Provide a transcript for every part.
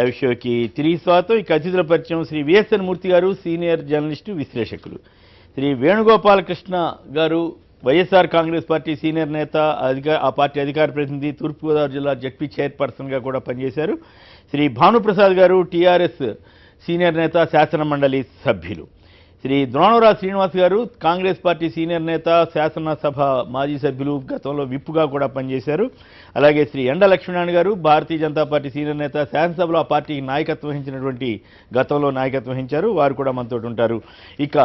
Live షోకి తిరిగి స్వాగతం. ఈ అతిథుల పరిచయం శ్రీ విఎస్ఎన్ మూర్తి గారు, సీనియర్ జర్నలిస్టు, విశ్లేషకులు. శ్రీ వేణుగోపాలకృష్ణ గారు, వైఎస్ఆర్ కాంగ్రెస్ పార్టీ సీనియర్ నేత, ఆ పార్టీ అధికార ప్రతినిధి, తూర్పుగోదావరి జిల్లా జడ్పీ చైర్పర్సన్గా కూడా పనిచేశారు. శ్రీ భానుప్రసాద్ గారు, టీఆర్ఎస్ సీనియర్ నేత, శాసన మండలి సభ్యులు. శ్రీ ద్రోణవరాజు శ్రీనివాస్ గారు, కాంగ్రెస్ పార్టీ సీనియర్ నేత, శాసనసభ మాజీ సభ్యులు, గతంలో విప్పుగా కూడా పనిచేశారు. అలాగే శ్రీ ఎండ లక్ష్మీనారాయణ గారు, భారతీయ జనతా పార్టీ సీనియర్ నేత, శాసనసభలో ఆ పార్టీకి నాయకత్వం వహించినటువంటి గతంలో నాయకత్వం వహించారు, వారు కూడా మనతో ఉంటారు. ఇక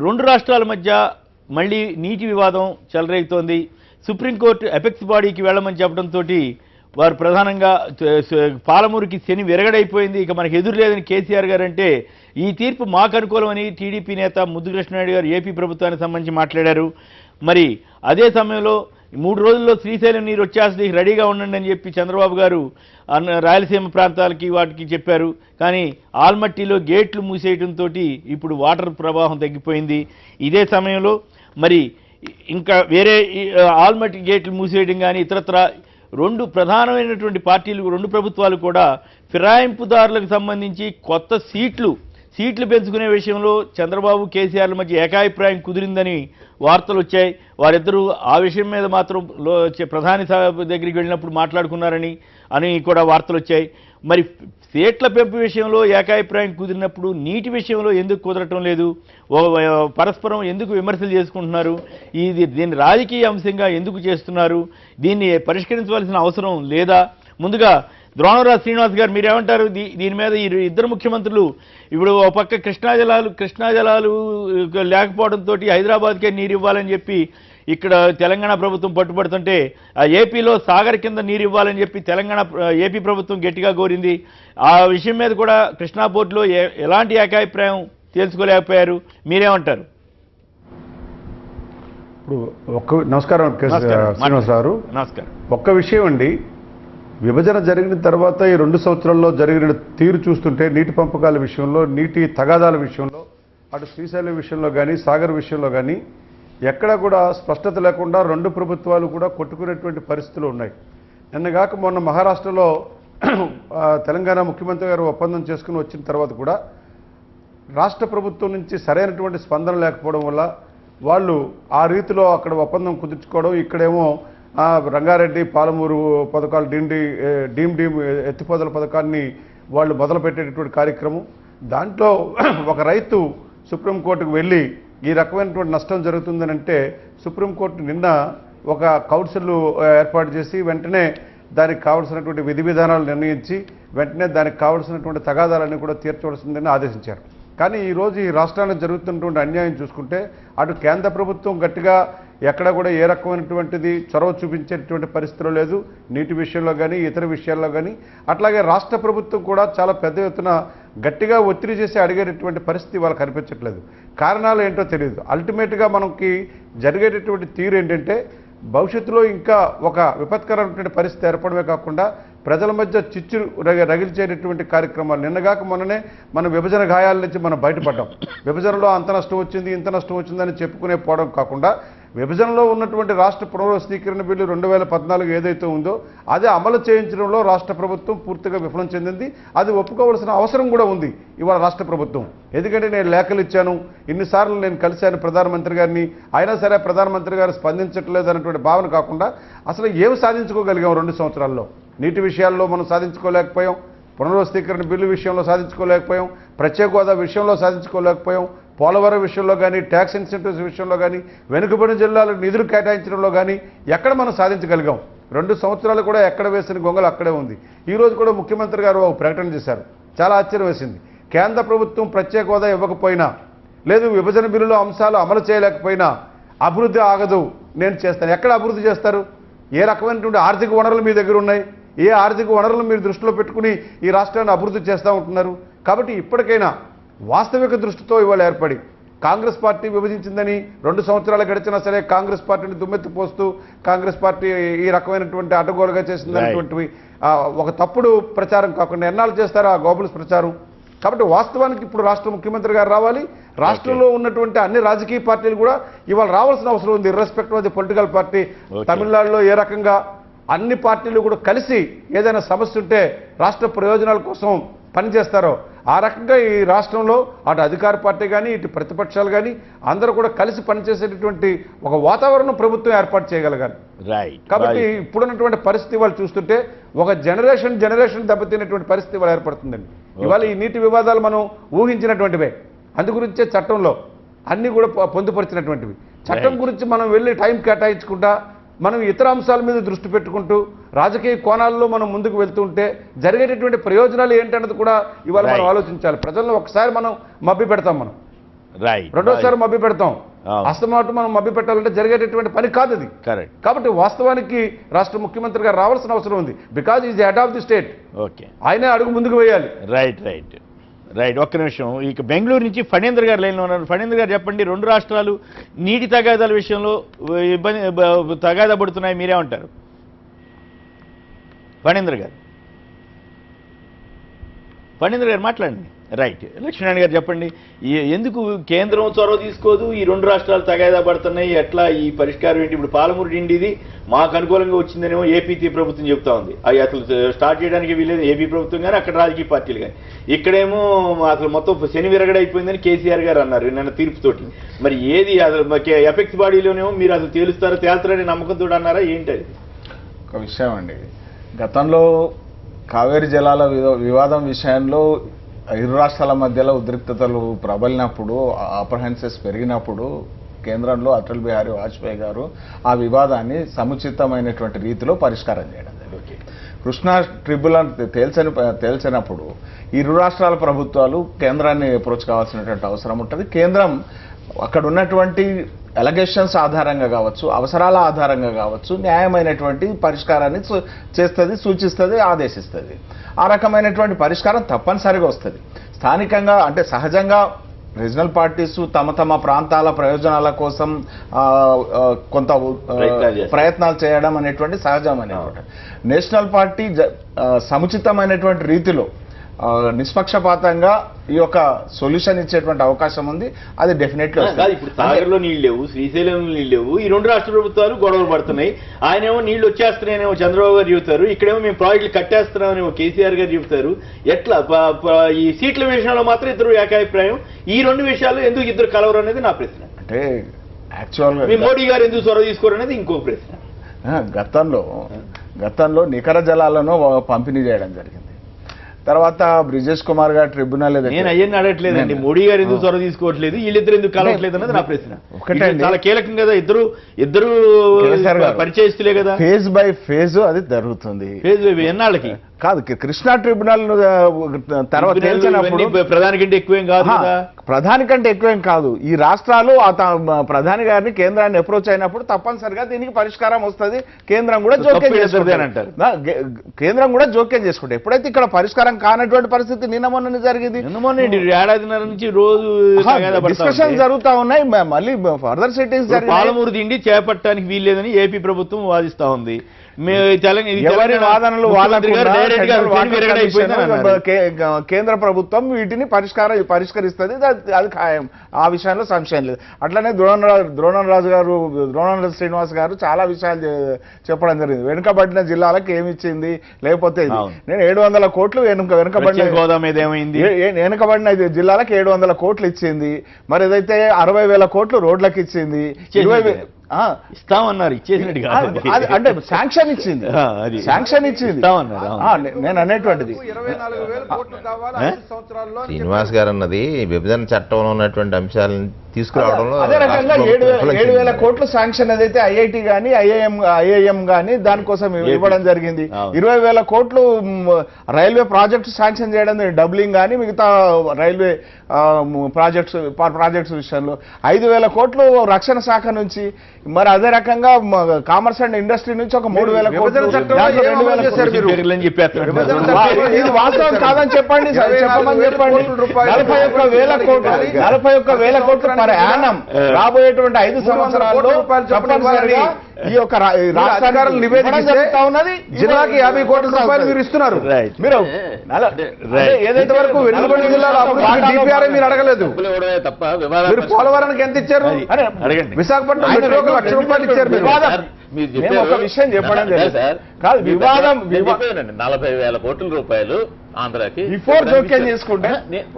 రెండు రాష్ట్రాల మధ్య మళ్ళీ నీటి వివాదం చెలరేగుతోంది. సుప్రీంకోర్టు ఎపెక్స్ బాడీకి వెళ్ళమని చెప్పడంతో వారు ప్రధానంగా పాలమూరుకి శని విరగడైపోయింది, ఇక మనకు ఎదురు లేదని కేసీఆర్ గారు అంటే, ఈ తీర్పు మాకు అనుకూలమని టీడీపీ నేత ముద్దుకృష్ణారెడ్డి గారు ఏపీ ప్రభుత్వానికి సంబంధించి మాట్లాడారు. మరి అదే సమయంలో 3 రోజుల్లో శ్రీశైలం నీరు వచ్చేస్తుంది, రెడీగా ఉండండి అని చెప్పి చంద్రబాబు గారు రాయలసీమ ప్రాంతాలకి వాటికి చెప్పారు. కానీ ఆల్మట్టిలో గేట్లు మూసేయడంతో ఇప్పుడు వాటర్ ప్రవాహం తగ్గిపోయింది. ఇదే సమయంలో మరి ఇంకా వేరే ఆల్మట్టి గేట్లు మూసేయడం కానీ ఇతరత్ర రెండు ప్రధానమైనటువంటి పార్టీలు, రెండు ప్రభుత్వాలు కూడా ఫిరాయింపుదారులకు సంబంధించి కొత్త సీట్లు పెంచుకునే విషయంలో చంద్రబాబు కేసీఆర్ల మధ్య ఏకాభిప్రాయం కుదిరిందని వార్తలు వచ్చాయి. వారిద్దరూ ఆ విషయం మీద మాత్రం ప్రధాని దగ్గరికి వెళ్ళినప్పుడు మాట్లాడుకున్నారని కూడా వార్తలు వచ్చాయి. మరి సీట్ల పెంపు విషయంలో ఏకాభిప్రాయం కుదిరినప్పుడు నీటి విషయంలో ఎందుకు కుదరటం లేదు? పరస్పరం ఎందుకు విమర్శలు చేసుకుంటున్నారు? దీన్ని రాజకీయ అంశంగా ఎందుకు చేస్తున్నారు? దీన్ని పరిష్కరించవలసిన అవసరం లేదా? ముందుగా ద్రోణవరాజు శ్రీనివాస్ గారు, మీరేమంటారు దీని మీద? ఈ ఇద్దరు ముఖ్యమంత్రులు ఇప్పుడు ఒక పక్క కృష్ణా జలాలు లేకపోవడంతో హైదరాబాద్కే నీరు ఇవ్వాలని చెప్పి ఇక్కడ తెలంగాణ ప్రభుత్వం పట్టుబడుతుంటే, ఆ ఏపీలో సాగర్ కింద నీరు ఇవ్వాలని చెప్పి ఏపీ ప్రభుత్వం గట్టిగా కోరింది. ఆ విషయం మీద కూడా కృష్ణా పోర్టులో ఎలాంటి ఏకాభిప్రాయం తెలుసుకోలేకపోయారు. మీరేమంటారు? ఇప్పుడు నమస్కారం శ్రీనివాసరావు. నమస్కారం. ఒక్క విషయం అండి, విభజన జరిగిన తర్వాత ఈ 2 సంవత్సరాల్లో జరిగిన తీరు చూస్తుంటే నీటి పంపకాల విషయంలో, నీటి తగాదాల విషయంలో, అటు శ్రీశైలం విషయంలో కానీ సాగర్ విషయంలో కానీ ఎక్కడా కూడా స్పష్టత లేకుండా 2 ప్రభుత్వాలు కూడా కొట్టుకునేటువంటి పరిస్థితులు ఉన్నాయి. నిన్నగాక మొన్న మహారాష్ట్రలో తెలంగాణ ముఖ్యమంత్రి గారు ఒప్పందం చేసుకుని వచ్చిన తర్వాత కూడా రాష్ట్ర ప్రభుత్వం నుంచి సరైనటువంటి స్పందన లేకపోవడం వల్ల వాళ్ళు ఆ రీతిలో అక్కడ ఒప్పందం కుదుర్చుకోవడం, ఇక్కడేమో రంగారెడ్డి పాలమూరు పథకాలు డీమ్ ఎత్తిపోతల పథకాన్ని వాళ్ళు మొదలుపెట్టేటటువంటి కార్యక్రమం. దాంట్లో ఒక రైతు సుప్రీంకోర్టుకు వెళ్ళి ఈ రకమైనటువంటి నష్టం జరుగుతుందని అంటే, సుప్రీంకోర్టు నిన్న ఒక కౌన్సిల్ ఏర్పాటు చేసి వెంటనే దానికి కావలసినటువంటి విధి విధానాలు నిర్ణయించి వెంటనే దానికి కావలసినటువంటి తగాదాలన్నీ కూడా తీర్చవలసిందని ఆదేశించారు. కానీ ఈరోజు ఈ రాష్ట్రానికి జరుగుతున్నటువంటి అన్యాయం చూసుకుంటే, అటు కేంద్ర ప్రభుత్వం గట్టిగా ఎక్కడ కూడా ఏ రకమైనటువంటిది చొరవ చూపించేటువంటి పరిస్థితులు లేదు, నీటి విషయంలో కానీ ఇతర విషయాల్లో కానీ. అట్లాగే రాష్ట్ర ప్రభుత్వం కూడా చాలా పెద్ద ఎత్తున గట్టిగా ఒత్తిడి చేసి అడిగేటటువంటి పరిస్థితి వాళ్ళకి కనిపించట్లేదు. కారణాలు ఏంటో తెలియదు. అల్టిమేట్గా మనకి జరిగేటటువంటి తీరు ఏంటంటే, భవిష్యత్తులో ఇంకా ఒక విపత్కరమైనటువంటి పరిస్థితి ఏర్పడమే కాకుండా ప్రజల మధ్య చిచ్చు రగిల్చేటటువంటి కార్యక్రమాలు. నిన్నగాక మొన్ననే మన విభజన గాయాల నుంచి మనం బయటపడ్డాం. విభజనలో అంత నష్టం వచ్చింది, ఇంత నష్టం వచ్చిందని చెప్పుకునే పోవడం కాకుండా, విభజనలో ఉన్నటువంటి రాష్ట్ర పునర్వ్యవస్థీకరణ బిల్లు 2014 ఏదైతే ఉందో అది అమలు చేయించడంలో రాష్ట్ర ప్రభుత్వం పూర్తిగా విఫలం చెందింది. అది ఒప్పుకోవాల్సిన అవసరం కూడా ఉంది ఇవాళ రాష్ట్ర ప్రభుత్వం. ఎందుకంటే నేను లేఖలు ఇచ్చాను, ఇన్నిసార్లు నేను కలిశాను ప్రధానమంత్రి గారిని, అయినా సరే ప్రధానమంత్రి గారు స్పందించట్లేదు అనేటువంటి భావన కాకుండా అసలు ఏమి సాధించుకోగలిగాం 2 సంవత్సరాల్లో? నీటి విషయాల్లో మనం సాధించుకోలేకపోయాం, పునర్వ్యవస్థీకరణ బిల్లు విషయంలో సాధించుకోలేకపోయాం, ప్రత్యేక హోదా విషయంలో సాధించుకోలేకపోయాం, పోలవరం విషయంలో కానీ, ట్యాక్స్ ఇన్సెంటివ్స్ విషయంలో కానీ, వెనుకబడిన జిల్లాలకు నిధులు కేటాయించడంలో కానీ ఎక్కడ మనం సాధించగలిగాం? 2 సంవత్సరాలు కూడా ఎక్కడ వేసిన గొంగలు అక్కడే ఉంది. ఈరోజు కూడా ముఖ్యమంత్రి గారు ఒక ప్రకటన చేశారు, చాలా ఆశ్చర్యం వేసింది. కేంద్ర ప్రభుత్వం ప్రత్యేక హోదా ఇవ్వకపోయినా, లేదు విభజన బిల్లులో అంశాలు అమలు చేయలేకపోయినా అభివృద్ధి ఆగదు, నేను చేస్తాను. ఎక్కడ అభివృద్ధి చేస్తారు? ఏ రకమైనటువంటి ఆర్థిక వనరులు మీ దగ్గర ఉన్నాయి? ఏ ఆర్థిక వనరులను మీరు దృష్టిలో పెట్టుకుని ఈ రాష్ట్రాన్ని అభివృద్ధి చేస్తూ ఉంటున్నారు? కాబట్టి ఇప్పటికైనా వాస్తవిక దృష్టితో ఇవాళ ఏర్పడి, కాంగ్రెస్ పార్టీ విభజించిందని 2 సంవత్సరాలు గడిచినా సరే కాంగ్రెస్ పార్టీని దుమ్మెత్తిపోస్తూ కాంగ్రెస్ పార్టీ ఈ రకమైనటువంటి అడ్డగోలుగా చేసిందనేటువంటివి ఒక తప్పుడు ప్రచారం కాకుండా ఎన్నాళ్ళు చేస్తారో ఆ గోబుల్స్ ప్రచారం. కాబట్టి వాస్తవానికి ఇప్పుడు రాష్ట్ర ముఖ్యమంత్రి గారు రావాలి, రాష్ట్రంలో ఉన్నటువంటి అన్ని రాజకీయ పార్టీలు కూడా ఇవాళ రావాల్సిన అవసరం ఉంది, irrespective of the political party. తమిళనాడులో ఏ రకంగా అన్ని పార్టీలు కూడా కలిసి ఏదైనా సమస్య ఉంటే రాష్ట్ర ప్రయోజనాల కోసం పనిచేస్తారో ఆ రకంగా ఈ రాష్ట్రంలో అటు అధికార పార్టీ కానీ ఇటు ప్రతిపక్షాలు కానీ అందరూ కూడా కలిసి పనిచేసేటటువంటి ఒక వాతావరణం ప్రభుత్వం ఏర్పాటు చేయగలగాలి. రైట్. కాబట్టి ఇప్పుడున్నటువంటి పరిస్థితి వాళ్ళు చూస్తుంటే ఒక జనరేషన్ దెబ్బతిన్నటువంటి పరిస్థితి వాళ్ళు ఏర్పడుతుందండి. ఇవాళ ఈ నీటి వివాదాలు మనం ఊహించినటువంటివే, అందు గురించే చట్టంలో అన్ని కూడా పొందుపరిచినటువంటివి. చట్టం గురించి మనం వెళ్ళి టైం కేటాయించుకుంటా మనం ఇతర అంశాల మీద దృష్టి పెట్టుకుంటూ రాజకీయ కోణాల్లో మనం ముందుకు వెళ్తుంటే జరిగేటటువంటి ప్రయోజనాలు ఏంటన్నది కూడా ఇవాళ మనం ఆలోచించాలి. ప్రజలను ఒకసారి మనం మభ్య పెడతాం, మనం రెండోసారి మభ్య పెడతాం, అస్తమాటు మనం మభ్య పెట్టాలంటే జరిగేటటువంటి పని కాదు అది. కరెక్ట్. కాబట్టి వాస్తవానికి రాష్ట్ర ముఖ్యమంత్రి గారు రావాల్సిన అవసరం ఉంది. Because is head of the state. Okay, ఆయనే అడుగు ముందుకు వేయాలి. Right right right. ఒక్క నిమిషం, ఇక బెంగళూరు నుంచి ఫణేంద్ర గారు లైన్లో ఉన్నారు. ఫణేంద్ర గారు చెప్పండి, రెండు రాష్ట్రాలు నీటి తగాదాల విషయంలో తగాదా పడుతున్నాయి, మీరేమంటారు? ఫణేంద్ర గారు మాట్లాడండి. రైట్. లక్ష్మీనారాయణ గారు చెప్పండి, ఎందుకు కేంద్రం చొరవ తీసుకోదు, ఈ రెండు రాష్ట్రాలు తగాదా పడుతున్నాయి, ఎట్లా ఈ పరిష్కారం ఏంటి? ఇప్పుడు పాలమూరు నిండిది మాకు అనుకూలంగా వచ్చిందనేమో ఏపీ ప్రభుత్వం చెప్తా ఉంది, అది అసలు స్టార్ట్ చేయడానికి వీలేదు ఏపీ ప్రభుత్వం కానీ అక్కడ రాజకీయ పార్టీలు కానీ. ఇక్కడేమో అసలు మొత్తం శని విరగడైపోయిందని కేసీఆర్ గారు అన్నారు నిన్న తీర్పుతోటి. మరి ఏది అసలు ఎపెక్స్ బాడీలోనేమో మీరు అసలు తేల్తారని నమ్మకంతో అన్నారా ఏంటి? అది ఒక విషయం అండి, గతంలో కావేరీ జలాల వివాదం విషయంలో ఇరు రాష్ట్రాల మధ్యలో ఉద్రిక్తతలు ప్రబలినప్పుడు, అప్రహెన్సెస్ పెరిగినప్పుడు కేంద్రంలో అటల్ బిహారీ వాజ్పేయి గారు ఆ వివాదాన్ని సముచితమైనటువంటి రీతిలో పరిష్కారం చేయడం జరిగింది. కృష్ణా ట్రిబ్యునల్ తేల్చినప్పుడు ఇరు రాష్ట్రాల ప్రభుత్వాలు కేంద్రాన్ని అప్రోచ్ కావాల్సినటువంటి అవసరం ఉంటుంది. కేంద్రం అక్కడ ఉన్నటువంటి ఎలగేషన్స్ ఆధారంగా కావచ్చు, అవసరాల ఆధారంగా కావచ్చు, న్యాయమైనటువంటి పరిష్కారాన్ని చేస్తుంది, సూచిస్తుంది, ఆదేశిస్తుంది. ఆ రకమైనటువంటి పరిష్కారం తప్పనిసరిగా వస్తుంది. స్థానికంగా అంటే సహజంగా రీజనల్ పార్టీస్ తమ తమ ప్రాంతాల ప్రయోజనాల కోసం కొంత ప్రయత్నాలు చేయడం అనేటువంటి సహజమైనటువంటి, నేషనల్ పార్టీ సముచితమైనటువంటి రీతిలో నిష్పక్షపాతంగా ఈ యొక్క సొల్యూషన్ ఇచ్చేటువంటి అవకాశం ఉంది. అది డెఫినెట్లీ. ఇప్పుడు సాగర్లో నీళ్ళు లేవు, శ్రీశైలంలో నీళ్ళు లేవు, ఈ రెండు రాష్ట్ర ప్రభుత్వాలు గొడవలు పడుతున్నాయి. ఆయనేమో నీళ్లు వచ్చేస్తున్నాయనేమో చంద్రబాబు గారు చెబుతారు, ఇక్కడేమో మేము ప్రాజెక్టులు కట్టేస్తున్నామనేమో కేసీఆర్ గారు చెబుతారు. ఎట్లా ఈ సీట్ల విషయంలో మాత్రం ఇద్దరు ఏకాభిప్రాయం, ఈ రెండు విషయాల్లో ఎందుకు ఇద్దరు కలవరు అనేది నా ప్రశ్న. అంటే యాక్చువల్గా మోడీ గారు ఎందుకు చొరవ తీసుకోరు అనేది ఇంకో ప్రశ్న. గతంలో నికర జలాలను పంపిణీ చేయడం జరిగింది. తర్వాత బ్రిజేష్ కుమార్ గారు ట్రిబ్యునల్, నేను అయ్యని అడగట్లేదండి, మోడీ గారు ఎందుకు చొరవ తీసుకోవట్లేదు, వీళ్ళిద్దరు ఎందుకు కలవట్లేదు అన్నది నా ప్రశ్న. ఒకటే చాలా కీలకం కదా, ఇద్దరు పరిచయస్తులే కదా. ఫేజ్ బై ఫేజ్ అది జరుగుతుంది. ఫేజ్ బై ఎన్నాళ్ళకి కాదు, కృష్ణా ట్రిబ్యునల్ తర్వాత తేల్చినప్పుడు ప్రధాని కంటే ఎక్కువేం కాదు, ప్రధాని కంటే ఎక్కువేం కాదు. ఈ రాష్ట్రాలు ప్రధాని గారిని కేంద్రాన్ని అప్రోచ్ అయినప్పుడు తప్పనిసరిగా దీనికి పరిష్కారం వస్తుంది. కేంద్రం కూడా జోక్యం చేసుకుంటే ఎప్పుడైతే ఇక్కడ పరిష్కారం కానటువంటి పరిస్థితి నిన్న మొన్న జరిగింది. ఏడాదిన్నర నుంచి రోజు డిస్కషన్ జరుగుతా ఉన్నాయి. మళ్ళీ ఫర్దర్ సిట్టింగ్స్ పాలమూరు దిండి చేపట్టడానికి వీల్లేదని ఏపీ ప్రభుత్వం వాదిస్తా ఉంది. ఎవరి వాదనలు కేంద్ర ప్రభుత్వం వీటిని పరిష్కరిస్తుంది, అది ఖాయం. ఆ విషయంలో సంశయం లేదు. అట్లనే ద్రోణంరాజు శ్రీనివాస్ గారు చాలా విషయాలు చెప్పడం జరిగింది. వెనుకబడిన జిల్లాలకు ఏమిచ్చింది, లేకపోతే నేను 700 కోట్లు వెనుకబడిన జిల్లాలకు 700 కోట్లు ఇచ్చింది. మరి ఏదైతే 60,000 కోట్లు రోడ్లకు ఇచ్చింది, ఇస్తామన్నారు, ఇచ్చేసినట్టు అంటే శాంక్షన్ ఇచ్చింది. నేను అనేటువంటిది శ్రీనివాస్ గారు అన్నది విభజన చట్టంలో ఉన్నటువంటి అంశాలను తీసుకురావడంలో అదే రకంగా 7,000 కోట్లు శాంక్షన్ ఏదైతే ఐఐటి కానీ ఐఐఎం కానీ దానికోసం ఇవ్వడం జరిగింది. 20,000 కోట్లు రైల్వే ప్రాజెక్ట్స్ శాంక్షన్ చేయడం, డబ్లింగ్ కానీ మిగతా రైల్వే ప్రాజెక్ట్స్ విషయంలో 5,000 కోట్లు రక్షణ శాఖ నుంచి, మరి అదే రకంగా కామర్స్ అండ్ ఇండస్ట్రీ నుంచి ఒక 3,000 కోట్లు. ఇది వాస్తవం కాదని చెప్పండి, చెప్పమని చెప్పండి. 41,000 కోట్లు పర్ యానం రాబోయేటువంటి 5 సంవత్సరాల్లో తప్పనిసరిగా ఈ యొక్క రాష్ట్రాలు నివేదిక ఉన్నది. జిల్లాకి 50 కోట్ల రూపాయలు మీరు ఇస్తున్నారు. మీరు ఏదైతే వరకు వెనుకబడిన జిల్లాలో డిపిఆర్ మీరు అడగలేదు. మీరు పోలవరానికి ఎంత ఇచ్చారు? విశాఖపట్నం 1,00,000 రూపాయలు ఇచ్చారు. మీరు మేము చెప్పారు ఒక విషయం చెప్పడం లేదు లేదు. సార్. కాదు, వివాదం నేను చెప్పానండి 40,000 కోట్ల రూపాయలు ఆంధ్రాకి బిఫోర్ జోక్యం చేసుకుంటే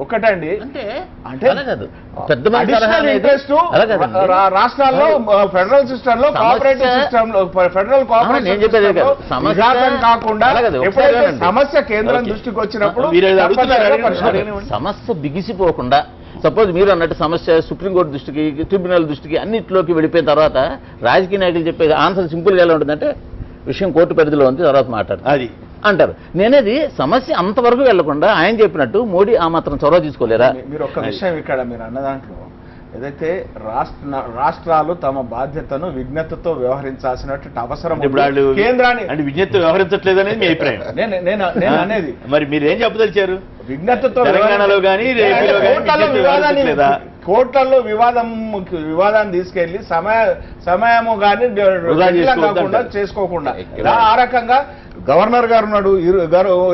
ఒకటండి అంటే అంటే అలా కాదు. పెద్ద మనిషి సలహా అడిషనల్ అనేది ఇంట్రెస్ట్ అలా కాదండి. రాష్ట్రాల్లో ఫెడరల్ సిస్టమ్ లో కోఆపరేటివ్ సమస్య- సిస్టమ్ లో ఫెడరల్ నేను చెప్పేది కాదు. సమస్య- విఘాతం కాకుండా అలా కాదు. ఎప్పుడైతే ఒకసారి సమస్య కేంద్రం ఓకే. దృష్టికి వచ్చినప్పుడు మీరు అది అడుగుతున్నారు, తప్పనిసరిగా అడగండి. పరిష్కరించాలి. సమస్య బిగిసిపోకుండా సపోజ్ మీరు అన్నట్టు సమస్య సుప్రీంకోర్టు దృష్టికి ట్రిబ్యునల్ దృష్టికి అన్నింటిలోకి వెళ్ళిపోయిన తర్వాత రాజకీయ నాయకులు చెప్పేది ఆన్సర్ సింపుల్గా ఎలా ఉంటుందంటే విషయం కోర్టు పరిధిలో ఉంది తర్వాత మాట్లాడతారు అది అంటారు. నేనేది సమస్య అంతవరకు వెళ్లకుండా ఆయన చెప్పినట్టు మోడీ ఆ మాత్రం చొరవ తీసుకోలేరా? మీరు ఒక విషయం ఇక్కడ మీరు అన్న దాంట్లో ఏదైతే రాష్ట్రాలు తమ బాధ్యతను విజ్ఞతతో వ్యవహరించాల్సినటువంటి అవసరం ఇప్పుడు ఉంది. వాళ్ళు కేంద్రాన్ని అంటే విజ్ఞప్తి వ్యవహరించట్లేదు అనేది మీ అభిప్రాయం. నేను అనేది మరి మీరు ఏం చెప్పదలిచారు? విజ్ఞతతో తెలంగాణలో కానీ ఏపీలో కానీ కోర్టుల్లో విజ్ఞప్తి వివాదాన్ని వ్యవహరించట్లేదా? కోర్టుల్లో వివాదాన్ని తీసుకెళ్లి సమయము కానీ వృధా చేసుకోవద్దు కాకుండా అంటారు. చేసుకోకుండా ఇక్కడ ఆ రకంగా గవర్నర్ గారు ఉన్నాడు,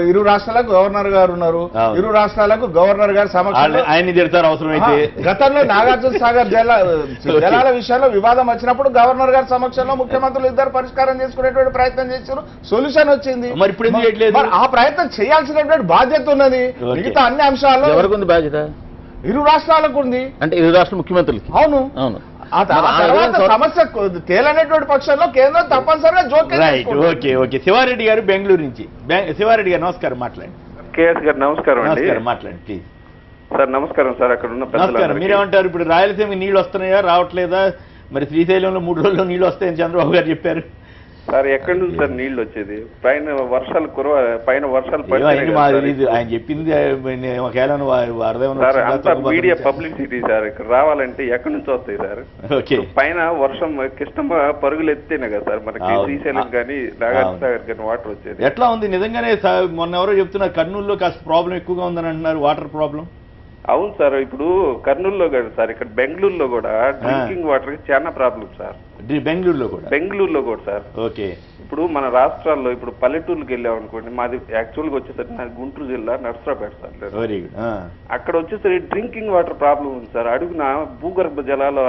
ఇరు రాష్ట్రాలకు గవర్నర్ గారు ఉన్నారు, అవును. ఇరు రాష్ట్రాలకు గవర్నర్ గారు సమక్షంలో ఆయన్ని తిడతారు అవసరమైతే. గతంలో నాగార్జున సాగర్ జలాల విషయంలో వివాదం వచ్చినప్పుడు గవర్నర్ గారి సమక్షంలో ముఖ్యమంత్రులు ఇద్దరు పరిష్కారం చేసుకునేటువంటి ప్రయత్నం చేశారు, సొల్యూషన్ వచ్చింది. మరి ఇప్పుడు ఎందుకు చేయట్లేదు? మరి ఆ ప్రయత్నం చేయాల్సినటువంటి బాధ్యత ఉన్నది. ఓకే. మిగతా అన్ని అంశాల్లో ఎవరికి ఉంది బాధ్యత? ఇరు రాష్ట్రాలకు ఉంది. అంటే ఇరు రాష్ట్ర ముఖ్యమంత్రులకి. అవును. అవును. ఆ తర్వాత సమస్య తేలనేటువంటి పక్షంలో కేంద్రం తప్పనిసరిగా జోక్యం రైట్. చేసుకుంటుంది. Okay okay. శివారెడ్డి గారు బెంగళూరు నుంచి. శివారెడ్డి గారు నమస్కారం, మాట్లాడండి. కేఎస్ గారు నమస్కారం అండి. నమస్కారం, మాట్లాడండి ప్లీజ్. సార్ నమస్కారం సార్, అక్కడ ఉన్న నమస్కారం. పెద్దలందరికీ. మీరేమంటారు? ఇప్పుడు రాయలసీమ నీళ్లు వస్తున్నాయా రావట్లేదా? మరి శ్రీశైలంలో 3 రోజుల్లో నీళ్లు వస్తాయని చంద్రబాబు గారు చెప్పారు. సార్ ఎక్కడి నుంచి సార్ నీళ్లు వచ్చేది? పైన వర్షాలు ఏమో ఆయన్ని మా తెలీదు. ఆయన చెప్పింది ఒకవేళ సార్ అంతా మీడియా పబ్లిసిటీ సార్. ఇక్కడ రావాలంటే ఎక్కడి నుంచి వస్తాయి సార్? ఓకే. పైన వర్షం కృష్ణ పరుగులు ఎత్తేనే కదా సార్ మనకి అవును. శ్రీశైలం కానీ నాగార్జున సాగర్ కానీ వాటర్ వచ్చేది. ఎట్లా ఉంది నిజంగానే? మొన్న ఎవరో చెప్తున్నారు కర్నూలులో కాస్త ప్రాబ్లం ఎక్కువగా ఉందని అంటున్నారు, వాటర్ ప్రాబ్లం. అవును సార్, ఇప్పుడు కర్నూలులో కాదు సార్, ఇక్కడ బెంగళూరులో కూడా డ్రింకింగ్ వాటర్ కి చాలా ప్రాబ్లం సార్. బెంగళూరులో కూడా సార్. ఓకే. ఇప్పుడు మన రాష్ట్రాల్లో ఇప్పుడు పల్లెటూరుకి వెళ్ళాం అనుకోండి, మాది యాక్చువల్గా వచ్చేసరికి నాది గుంటూరు జిల్లా నర్సరాపేట సార్. Very good. అక్కడ వచ్చేసరికి డ్రింకింగ్ వాటర్ ప్రాబ్లం ఉంది సార్. అడుగున భూగర్భ జలాలు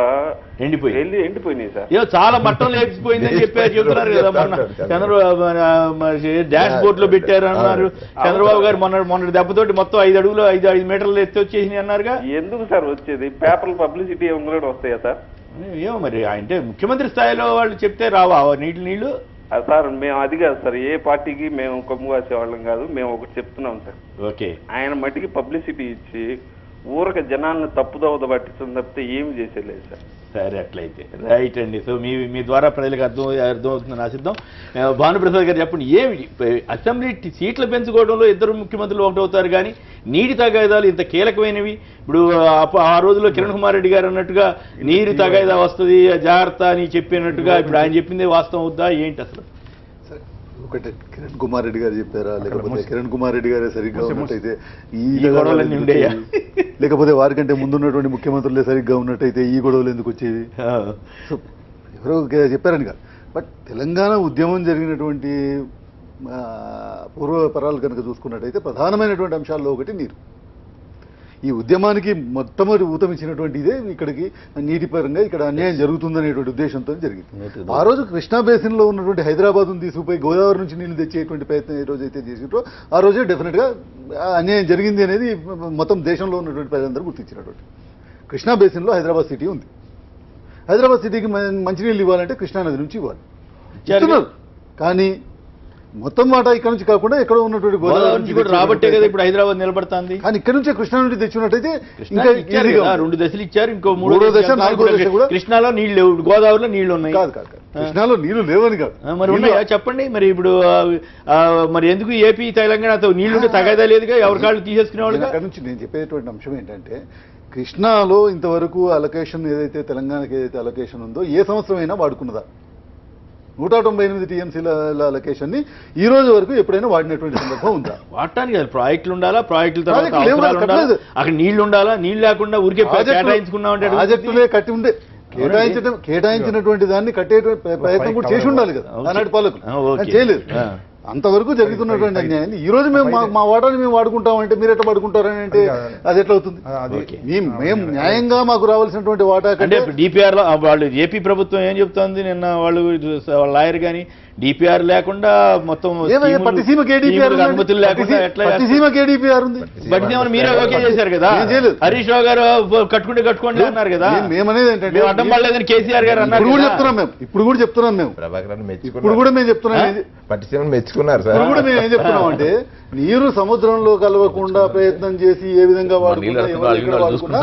ఎండిపోయినాయి సార్. ఏదో చాలా మట్టం లేచిపోయిందని చెప్పారు, చెబుతున్నారు కదా. మొన్న చంద్రబాబు డాష్ బోర్డ్ లో పెట్టారు అన్నారు. చంద్రబాబు గారు మొన్న దెబ్బతోటి మొత్తం 5 అడుగులు 5 మీటర్లు ఎత్తి వచ్చేసి అన్నారుగా. ఎందుకు సార్ వచ్చేది? పేపర్ పబ్లిసిటీ ఏమైనా వస్తాయా సార్? ఏమో మరి అంటే ముఖ్యమంత్రి స్థాయిలో వాళ్ళు చెప్తే రావా నీళ్లు? సార్ మేము అది కాదు సార్, ఏ పార్టీకి మేము కొమ్ము కాసేవాళ్ళం కాదు. మేము ఒకటి చెప్తున్నాం సార్. ఓకే. ఆయన మట్టికి పబ్లిసిటీ ఇచ్చి ఊరక జనాలను తప్పుదోవ పట్టించడం తప్పితే ఏమి చేసేలేదు సార్. సరే అట్లయితే రైట్ అండి. సో మీ ద్వారా ప్రజలకు అర్థమవుతుందని ఆశిద్దాం. భానుప్రసాద్ గారు చెప్పండి, ఏమి అసెంబ్లీ సీట్ల పెంచుకోవడంలో ఇద్దరు ముఖ్యమంత్రులు ఒకటవుతారు కానీ నీటి తగాదాలు ఇంత కీలకమైనవి. ఇప్పుడు ఆ రోజుల్లో కిరణ్ కుమార్ రెడ్డి గారు అన్నట్టుగా నీరు తగాదా వస్తుంది జాగ్రత్త అని చెప్పినట్టుగా ఇప్పుడు ఆయన చెప్పిందే వాస్తవం అవుద్దా ఏంటి అసలు? ఒకటి కిరణ్ కుమార్ రెడ్డి గారు చెప్పారా, లేకపోతే కిరణ్ కుమార్ రెడ్డి గారే సరిగ్గా ఉన్నట్టయితే ఈ గొడవలన్నీ ఉండేయా? లేకపోతే వారికంటే ముందున్నటువంటి ముఖ్యమంత్రులే సరిగ్గా ఉన్నట్టయితే ఈ గొడవలు ఎందుకు వచ్చేవి? సో ఎవరో చెప్పారని కాదు, బట్ తెలంగాణ ఉద్యమం జరిగినటువంటి పూర్వపరాలు కనుక చూసుకున్నట్టయితే ప్రధానమైనటువంటి అంశాల్లో ఒకటి నీరు. ఈ ఉద్యమానికి మొట్టమొదటి ఊతమిచ్చినటువంటి ఇదే ఇక్కడికి నీటి పరంగా ఇక్కడ అన్యాయం జరుగుతుందనేటువంటి ఉద్దేశంతో జరిగింది. ఆ రోజు కృష్ణా బేసిన్లో ఉన్నటువంటి హైదరాబాద్ను తీసుకుపోయి గోదావరి నుంచి నీళ్లు తెచ్చేటువంటి ప్రయత్నం ఏ రోజైతే చేసిందో ఆ రోజే డెఫినెట్గా అన్యాయం జరిగింది అనేది మొత్తం దేశంలో ఉన్నటువంటి ప్రజలందరూ గుర్తించినటువంటి. కృష్ణా బేసిన్లో హైదరాబాద్ సిటీ ఉంది. హైదరాబాద్ సిటీకి మంచినీళ్ళు ఇవ్వాలంటే కృష్ణానది నుంచి ఇవ్వాలి ఇస్తున్నారు. కానీ మొత్తం మాట ఇక్కడ నుంచి కాకుండా ఎక్కడ ఉన్నటువంటి గోదావరి నుంచి కూడా రాబట్టే కదా ఇప్పుడు హైదరాబాద్ నిలబడుతుంది. కానీ ఇక్కడ నుంచి కృష్ణా నుండి తెచ్చినట్టయితే ఇంకా 2 దశలు ఇచ్చారు, ఇంకో 3వ దశ 4వ దశ కూడా కృష్ణాలో నీళ్లు లేవు, గోదావరిలో నీళ్లు ఉన్నాయి. కాదు కృష్ణాలో నీళ్లు లేవని కాదు, మరి ఉన్నాయా చెప్పండి. మరి ఇప్పుడు మరి ఎందుకు ఏపీ తెలంగాణతో నీళ్లుంటే తగాదా లేదుగా, ఎవరి కాళ్ళు తీసేసుకునేవాళ్ళు. అక్కడ నుంచి నేను చెప్పేటువంటి అంశం ఏంటంటే కృష్ణాలో ఇంతవరకు అలొకేషన్ ఏదైతే తెలంగాణకి ఏదైతే అలొకేషన్ ఉందో ఏ సంవత్సరం అయినా వాడుకున్నదా? 198 టీఎంసీల అలొకేషన్ ని ఈ రోజు వరకు ఎప్పుడైనా వాడినటువంటి సందర్భం ఉందా? వాడటానికి కదా ప్రాజెక్టులు ఉండాలా, ప్రాజెక్టుల తర్వాత అక్కడ నీళ్లు ఉండాలా, నీళ్లు లేకుండా ఊరికే కేటాయించుకున్నా ఉంటే ప్రాజెక్టులే కట్టి ఉండే కేటాయించినటువంటి దాన్ని కట్టేటువంటి ప్రయత్నం కూడా చేసి ఉండాలి కదా ఆనాటి పాలకులు, చేయలేదు. అంతవరకు జరుగుతున్నటువంటి అన్యాయాన్ని ఈ రోజు మేము మా వాటాన్ని మేము వాడుకుంటామంటే మీరు ఎట్లా వాడుకుంటారని అంటే అది ఎట్లా అవుతుంది? మేము న్యాయంగా మాకు రావాల్సినటువంటి వాటా అంటే డిపిఆర్ లో వాళ్ళు ఏపీ ప్రభుత్వం ఏం చెప్తోంది నిన్న వాళ్ళు లాయర్ గాని డిపిఆర్ లేకుండా మొత్తం పట్టిసీమకి అనుమతులు లేకుండా ఎట్లా ఉంది. పట్టిసీమను మీరే ఓకే చేశారు కదా, హరీష్ రావు గారు కట్టుకోండి అన్నారు కదా. మేమనేది ఏంటంటే అడ్డం పడలేదని కేసీఆర్ గారు అన్నారు. ఇప్పుడు కూడా చెప్తున్నాం మేము ఇప్పుడు కూడా మేము చెప్తున్నాం పట్టిసీమను మెచ్చుకున్నారు సార్. ఇప్పుడు కూడా మేము ఏం చెప్తున్నాం అంటే నీరు సముద్రంలో కలవకుండా ప్రయత్నం చేసి ఏ విధంగా వాడుకున్నా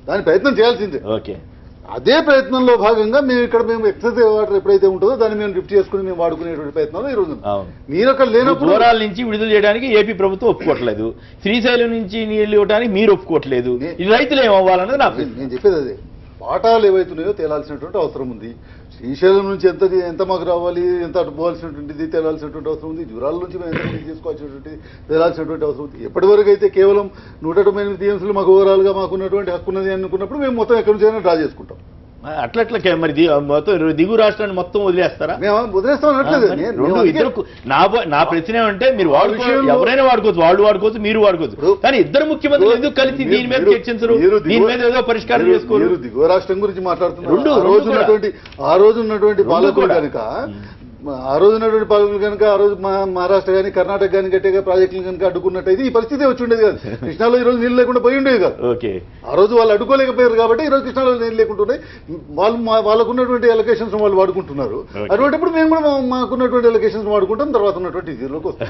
దాని ప్రయత్నం చేయాల్సిందే. ఓకే, అదే ప్రయత్నంలో భాగంగా మేము ఎక్సెస్ వాటర్ ఎప్పుడైతే ఉంటుందో దాన్ని మేము లిఫ్ట్ చేసుకుని మేము వాడుకునేటువంటి ప్రయత్నంలో ఈ రోజు నీరు అక్కడ లేనప్పుడు దూరాల నుంచి విడుదల చేయడానికి ఏపీ ప్రభుత్వం ఒప్పుకోవట్లేదు, శ్రీశైలం నుంచి నీళ్లు ఇవ్వడానికి మీరు ఒప్పుకోవట్లేదు. ఈ రైతులు ఏమవ్వాలన్నది నా నేను చెప్పేది అదే. వాటాలు ఏవైతున్నాయో తేలాల్సినటువంటి అవసరం ఉంది. శ్రీశైలం నుంచి ఎంత మాకు రావాలి, ఎంత అటు పోవాల్సినటువంటిది తేలాల్సినటువంటి అవసరం ఉంది. జురాల నుంచి మేము ఎంత చేసుకోవాల్సినటువంటి తేలాల్సినటువంటి అవసరం ఉంది. ఎప్పటివరకు అయితే కేవలం 198 టీఎంసీలు మాకు ఓవరాల్గా మాకు ఉన్నటువంటి హక్కు ఉన్నది అనుకున్నప్పుడు మేము మొత్తం ఎక్కడి నుంచి అయినా డ్రా చేసుకుంటాం. అట్లా మరి మొత్తం దిగువ రాష్ట్రాన్ని మొత్తం వదిలేస్తారా? మేము వదిలేస్తాం అనట్లేదు. నా ప్రశ్న ఏమంటే మీరు ఎవరైనా వాడుకోవచ్చు, వాళ్ళు వాడుకోవచ్చు, మీరు వాడుకోవచ్చు, కానీ ఇద్దరు ముఖ్యమంత్రులు ఎందుకు కలిసి దీని మీద చర్చించరు, దీని మీద ఏదో పరిష్కారం చేసుకోరు? దిగువ రాష్ట్రం గురించి మాట్లాడుతున్నారు. ఆ రోజు ఉన్నటువంటి పాలకులు కనుక ఆ రోజు ఉన్నటువంటి పాలకులు కనుక ఆ రోజు మహారాష్ట్ర కానీ కర్ణాటక కానీ గట్టిగా ప్రాజెక్టులు కనుక అడ్డుకున్నట్టయితే ఈ పరిస్థితి వచ్చి ఉండేది కాదు. కృష్ణాలో ఈ రోజు నీళ్ళు లేకుండా పోయి ఉండేది కాదు. ఆ రోజు వాళ్ళు అడ్డుకోలేకపోయారు కాబట్టి ఈ రోజు కృష్ణాలో నీళ్ళు లేకుంటున్నాయి. వాళ్ళకున్నటువంటి ఎలకేషన్స్ వాళ్ళు వాడుకుంటున్నారు. అటువంటిప్పుడు మేము కూడా మాకున్నటువంటి ఎలకేషన్స్ వాడుకుంటాం. తర్వాత ఉన్నటువంటి ఇదిలోకి వస్తాం.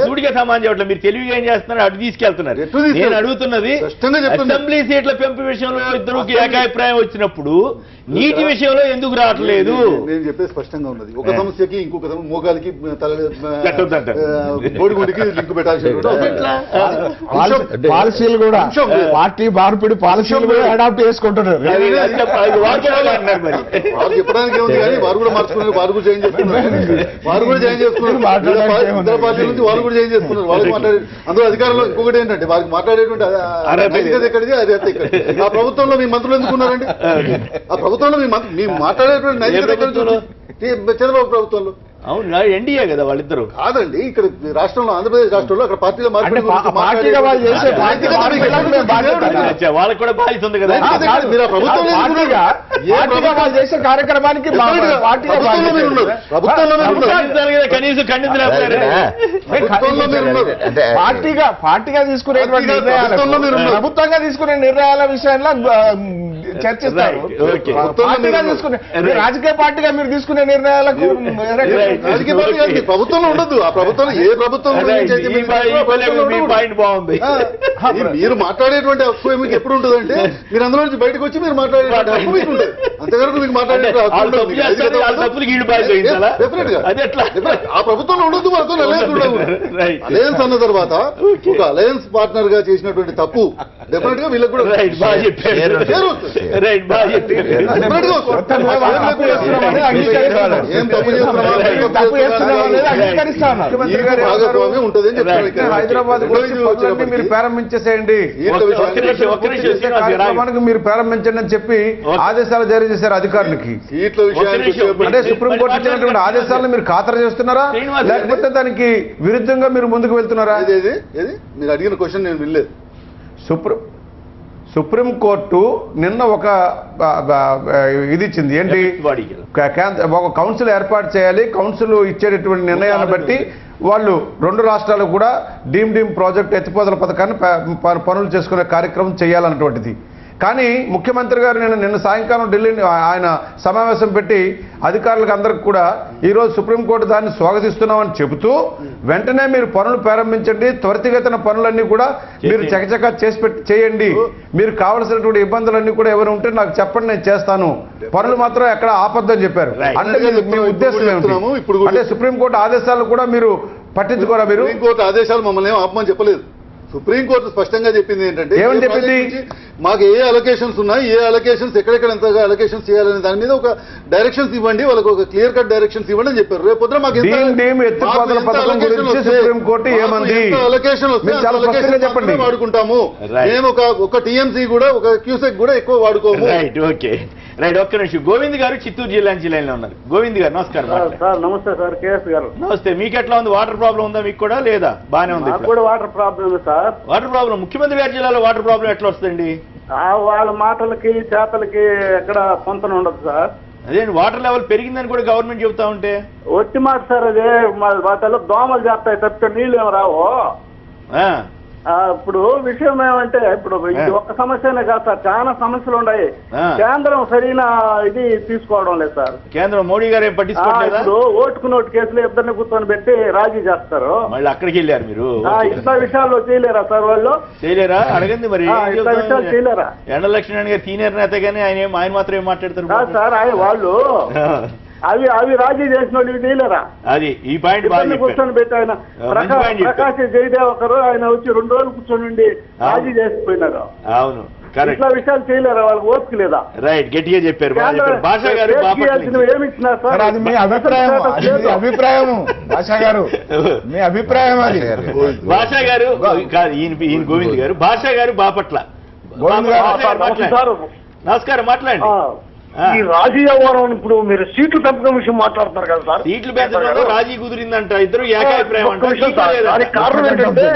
సూటిగా సమానం చేయట్లేదు, మీరు తెలివిగా ఏం చేస్తున్నారు, అటు తీసుకెళ్తున్నారు. నేను అడుగుతున్నది అసెంబ్లీ సీట్ల పెంపు విషయంలో ఇద్దరికి ఏకాభిప్రాయం వచ్చినప్పుడు నీటి విషయంలో ఎందుకు రావట్లేదు? నేను చెప్పేది స్పష్టంగా ఉన్నది. ఒక సమస్యకి ఇంకొక మోకాలికి కోడిగుడికి లింక్ పెట్టాల్సి పాలసీలు కూడా పార్టీ మార్పిడి పాలసీలు కూడా అడాప్ట్ చేసుకుంటున్నారు. వారు చెప్పడానికి ఏముంది కానీ వారు కూడా మార్చుకున్నారు, వారు కూడా జాయిన్ చేసుకున్నారు, ఇతర పార్టీల నుంచి వాళ్ళు కూడా జాయిన్ చేసుకున్నారు. వాళ్ళకి మాట్లాడే అందులో అధికారంలో ఇంకొకటి ఏంటంటే వారికి మాట్లాడేటువంటి నైతికత ఎక్కడిది, అది ఎక్కడ? ఆ ప్రభుత్వంలో మీ మంత్రులు ఎందుకున్నారండి? ఆ ప్రభుత్వంలో మీ మాట్లాడేటువంటి నైతికత చంద్రబాబు ప్రభుత్వంలో అవును ఎన్డీఏ కదా వాళ్ళిద్దరు కాదండి. ఇక్కడ రాష్ట్రంలో ఆంధ్రప్రదేశ్ రాష్ట్రంలో అక్కడ పార్టీలో వాళ్ళకి కూడా బాధ్యత ఉంది కదా. మీరు ఆ ప్రభుత్వం చేసే కార్యక్రమానికి కనీసం పార్టీగా తీసుకునేటువంటి ప్రభుత్వంగా తీసుకునే నిర్ణయాల విషయంలో చర్చిస్తారు. రాజకీయ పార్టీగా మీరు తీసుకునే నిర్ణయాలకు రాజకీయ పార్టీ ప్రభుత్వంలో ఉండదు. ఆ ప్రభుత్వం ఏ ప్రభుత్వం బాగుంది. మీరు మాట్లాడేటువంటి హక్కు మీకు ఎప్పుడు ఉంటుందంటే మీరు అందులో నుంచి బయటకు వచ్చి మీరు మాట్లాడేటువంటి హక్కు మీకు ఉంటుంది. అంతవరకు మీకు మాట్లాడే ఆ ప్రభుత్వంలో ఉండదు. మనతో అలయన్స్ ఉండదు. అలయన్స్ అన్న తర్వాత ఒక అలయన్స్ పార్ట్నర్ గా చేసినటువంటి తప్పు డెఫినెట్ గా వీళ్ళకి కూడా హైదరాబాద్ మీరు ప్రారంభించేసేయండి, మీరు ప్రారంభించండి అని చెప్పి ఆదేశాలు జారీ చేశారు అధికారులకి. అంటే సుప్రీంకోర్టు ఇచ్చినటువంటి ఆదేశాలను మీరు ఖాతరు చేస్తున్నారా, లేకపోతే దానికి విరుద్ధంగా మీరు ముందుకు వెళ్తున్నారా? మీరు అడిగిన క్వశ్చన్ నేను వినలేదు. సుప్రీంకోర్టు నిన్న ఒక ఇది ఇచ్చింది ఏంటి, ఒక కౌన్సిల్ ఏర్పాటు చేయాలి, కౌన్సిల్ ఇచ్చేటటువంటి నిర్ణయాలను బట్టి వాళ్ళు రెండు రాష్ట్రాలు కూడా డీమ్ ప్రాజెక్ట్ ఎత్తిపోతల పథకాన్ని పనులు చేసుకునే కార్యక్రమం చేయాలన్నటువంటిది. కానీ ముఖ్యమంత్రి గారు నిన్న సాయంకాలం ఢిల్లీ ఆయన సమావేశం పెట్టి అధికారులకు అందరికి కూడా ఈరోజు సుప్రీంకోర్టు దాన్ని స్వాగతిస్తున్నామని చెబుతూ వెంటనే మీరు పనులు ప్రారంభించండి, త్వరితగతిన పనులన్నీ కూడా మీరు చకచకా చేయండి, మీరు కావలసినటువంటి ఇబ్బందులన్నీ కూడా ఎవరు ఉంటే నాకు చెప్పండి, నేను చేస్తాను, పనులు మాత్రం ఎక్కడ ఆపొద్దని చెప్పారు. అంటే మీ ఉద్దేశం ఏమిటి? అంటే సుప్రీంకోర్టు ఆదేశాలు కూడా మీరు పట్టించుకోరా? మీరు సుప్రీంకోర్టు ఆదేశాలు మమ్మల్ని ఏం ఆపమని చెప్పలేదు. సుప్రీంకోర్టు స్పష్టంగా చెప్పింది ఏంటంటే ఏమని ఏ చెప్పింది? ప్రాజెక్ట్ నుంచి మాకు ఏ అలొకేషన్స్ ఉన్నాయి, ఏ అలొకేషన్స్ ఎక్కడెక్కడ ఎంతగా అలొకేషన్స్ చేయాలనే దాని మీద ఒక డైరెక్షన్స్ ఇవ్వండి, వాళ్ళకి ఒక క్లియర్ కట్ డైరెక్షన్స్ ఇవ్వండి అని చెప్పారు. రేపు పొద్దున మాకు ఎత్తిపోతల పథకం గురించి సుప్రీంకోర్టు ఏమంది అలొకేషన్ మీరు చాలా స్పష్టంగా చెప్పండి. వాడుకుంటాము. మేము ఒక టీఎంసీ కూడా ఒక క్యూసెక్ కూడా ఎక్కువ వాడుకోము. Right, okay right. ఒక్క నిమిషం. గోవింద్ గారు చిత్తూరు జిల్లా నుంచి లైన్లో ఉన్నారు. గోవింద్ గారు నమస్కారం. సార్ నమస్తే సార్, కేఎస్ గారు నమస్తే. మీకు ఎట్లా ఉంది? వాటర్ ప్రాబ్లం ఉందా మీకు కూడా? లేదా బానే ఉంది? నాకు కూడా water problem sir. Water problem ముఖ్యమంత్రి గారి జిల్లాలో వాటర్ ప్రాబ్లం ఎట్లా వస్తుందండి? వాళ్ళ మాటలకి చేతలకి ఎక్కడ పొంతన ఉండదు సార్. అదే వాటర్ లెవెల్ పెరిగిందని కూడా గవర్నమెంట్ చెబుతా ఉంటే ఒట్టి మాట సార్. అదే వాటిలో దోమలు చేస్తాయి తప్పితే నీళ్ళు ఏమి రావు. ఇప్పుడు విషయం ఏమంటే ఇప్పుడు ఇది ఒక్క సమస్యనే కాదు సార్, చాలా సమస్యలు ఉన్నాయి. కేంద్రం సరైన ఇది తీసుకోవడం లేదు సార్. కేంద్రం మోడీ గారు ఏం పట్టించుకోవట్లేదా? ఇప్పుడు ఓటుకు నోటు కేసులు ఇద్దరిని కూర్చొని పెట్టి రాజీ చేస్తారు. మళ్ళీ అక్కడికి వెళ్ళారు మీరు. ఇట్లా విషయాల్లో చేయలేరా సార్ వాళ్ళు? చేయలేరా? అడగండి మరి. ఇట్లా విషయాలు చేయలేరా? ఎండ లక్ష్మణ్ గారు సీనియర్ నేత కానీ ఆయన మాత్రం ఏం మాట్లాడతారు సార్? వాళ్ళు అవి రాజీ చేసిన వాళ్ళు చేయలేరా? అది ఈ పాయింట్ కూర్చొని పెట్టి ఆయన ప్రకాశ్ జయదేవకరు ఆయన వచ్చి 2 రోజులు కూర్చొని రాజీ చేసిపోయినారు. అవును, ఇట్లా విషయాలు చేయలేరా? వాళ్ళకి ఓపిక లేదా? రైట్, గట్టిగా చెప్పారు. భాషా గారు ఏమి ఇచ్చినా సార్? అది మీ అభిప్రాయం, భాషా గారు మీ అభిప్రాయం అది. భాషా గారు కాదు, ఈయన గోవింద్ గారు. భాషా గారు బాపట్ల. నమస్కారం, మాట్లాడండి. ఈ రాజీ వ్యవహారం ఇప్పుడు మీరు సీట్లు పెంపకం విషయం మాట్లాడుతున్నారు కదా సార్. సీట్లు పెంచడంలో రాజీ కుదిరిందంట, ఇద్దరు ఏకాభిప్రాయం అంట. దానికి కారణం ఏంటంటే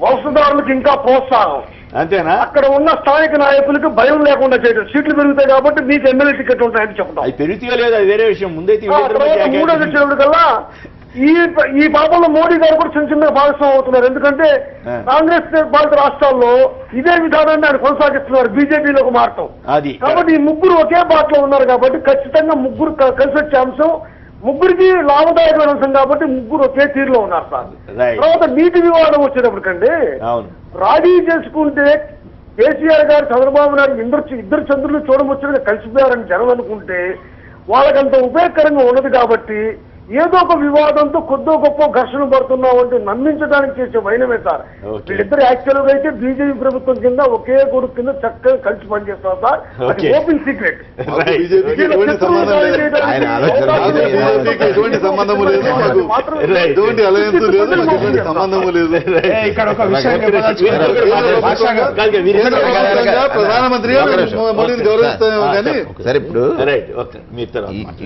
వలసదారులకు ఇంకా ప్రోత్సాహం. అంతేనా? అక్కడ ఉన్న స్థానిక నాయకులకు భయం లేకుండా చేయడం. సీట్లు పెరుగుతాయి కాబట్టి మీకు ఎమ్మెల్యే టికెట్ ఉంటాయని చెప్పడం. అది పెరుగుతాయో లేదు అది వేరే విషయం. ముందైతే మూడోది వచ్చినప్పుడు కల్లా ఈ పాపంలో మోడీ గారు కూడా చిన్న చిన్న భాగస్వామ్యం అవుతున్నారు. ఎందుకంటే కాంగ్రెస్ పాలిత రాష్ట్రాల్లో ఇదే విధానాన్ని ఆయన కొనసాగిస్తున్నారు, బీజేపీలోకి మారటం. కాబట్టి ఈ ముగ్గురు ఒకే బాటలో ఉన్నారు కాబట్టి ఖచ్చితంగా ముగ్గురు కలిసి వచ్చే అంశం, ముగ్గురికి లాభదాయకమైన అంశం కాబట్టి ముగ్గురు ఒకే తీరులో ఉన్నారు సార్. తర్వాత నీటి వివాదం వచ్చేటప్పటికండి రాజీ చేసుకుంటే కేసీఆర్ గారు చంద్రబాబు నాయుడు ఇద్దరు చంద్రులు చూడవచ్చుగా కలిసిపోయారని జనం అనుకుంటే వాళ్ళకంత ఉపయోగకరంగా ఉన్నది కాబట్టి ఏదో ఒక వివాదంతో కొద్దో గొప్ప ఘర్షణ పడుతున్నాం అంటే నమ్మించడానికి చేసే వైనమే సార్. వీళ్ళిద్దరు యాక్చువల్ గా అయితే బీజేపీ ప్రభుత్వం కింద ఒకే కొడుకు కింద చక్కగా కలిసి పనిచేస్తారు సార్. అది ఓపెన్ సీక్రెట్. ఎటువంటి సంబంధము లేదు, ఎటువంటి అలయన్స్ లేదు, ఎటువంటి సంబంధము లేదు. ఇక్కడ ఒక విషయం ప్రధానమంత్రి మోడీని గౌరవిస్తామేమో కానీ సరే. ఇప్పుడు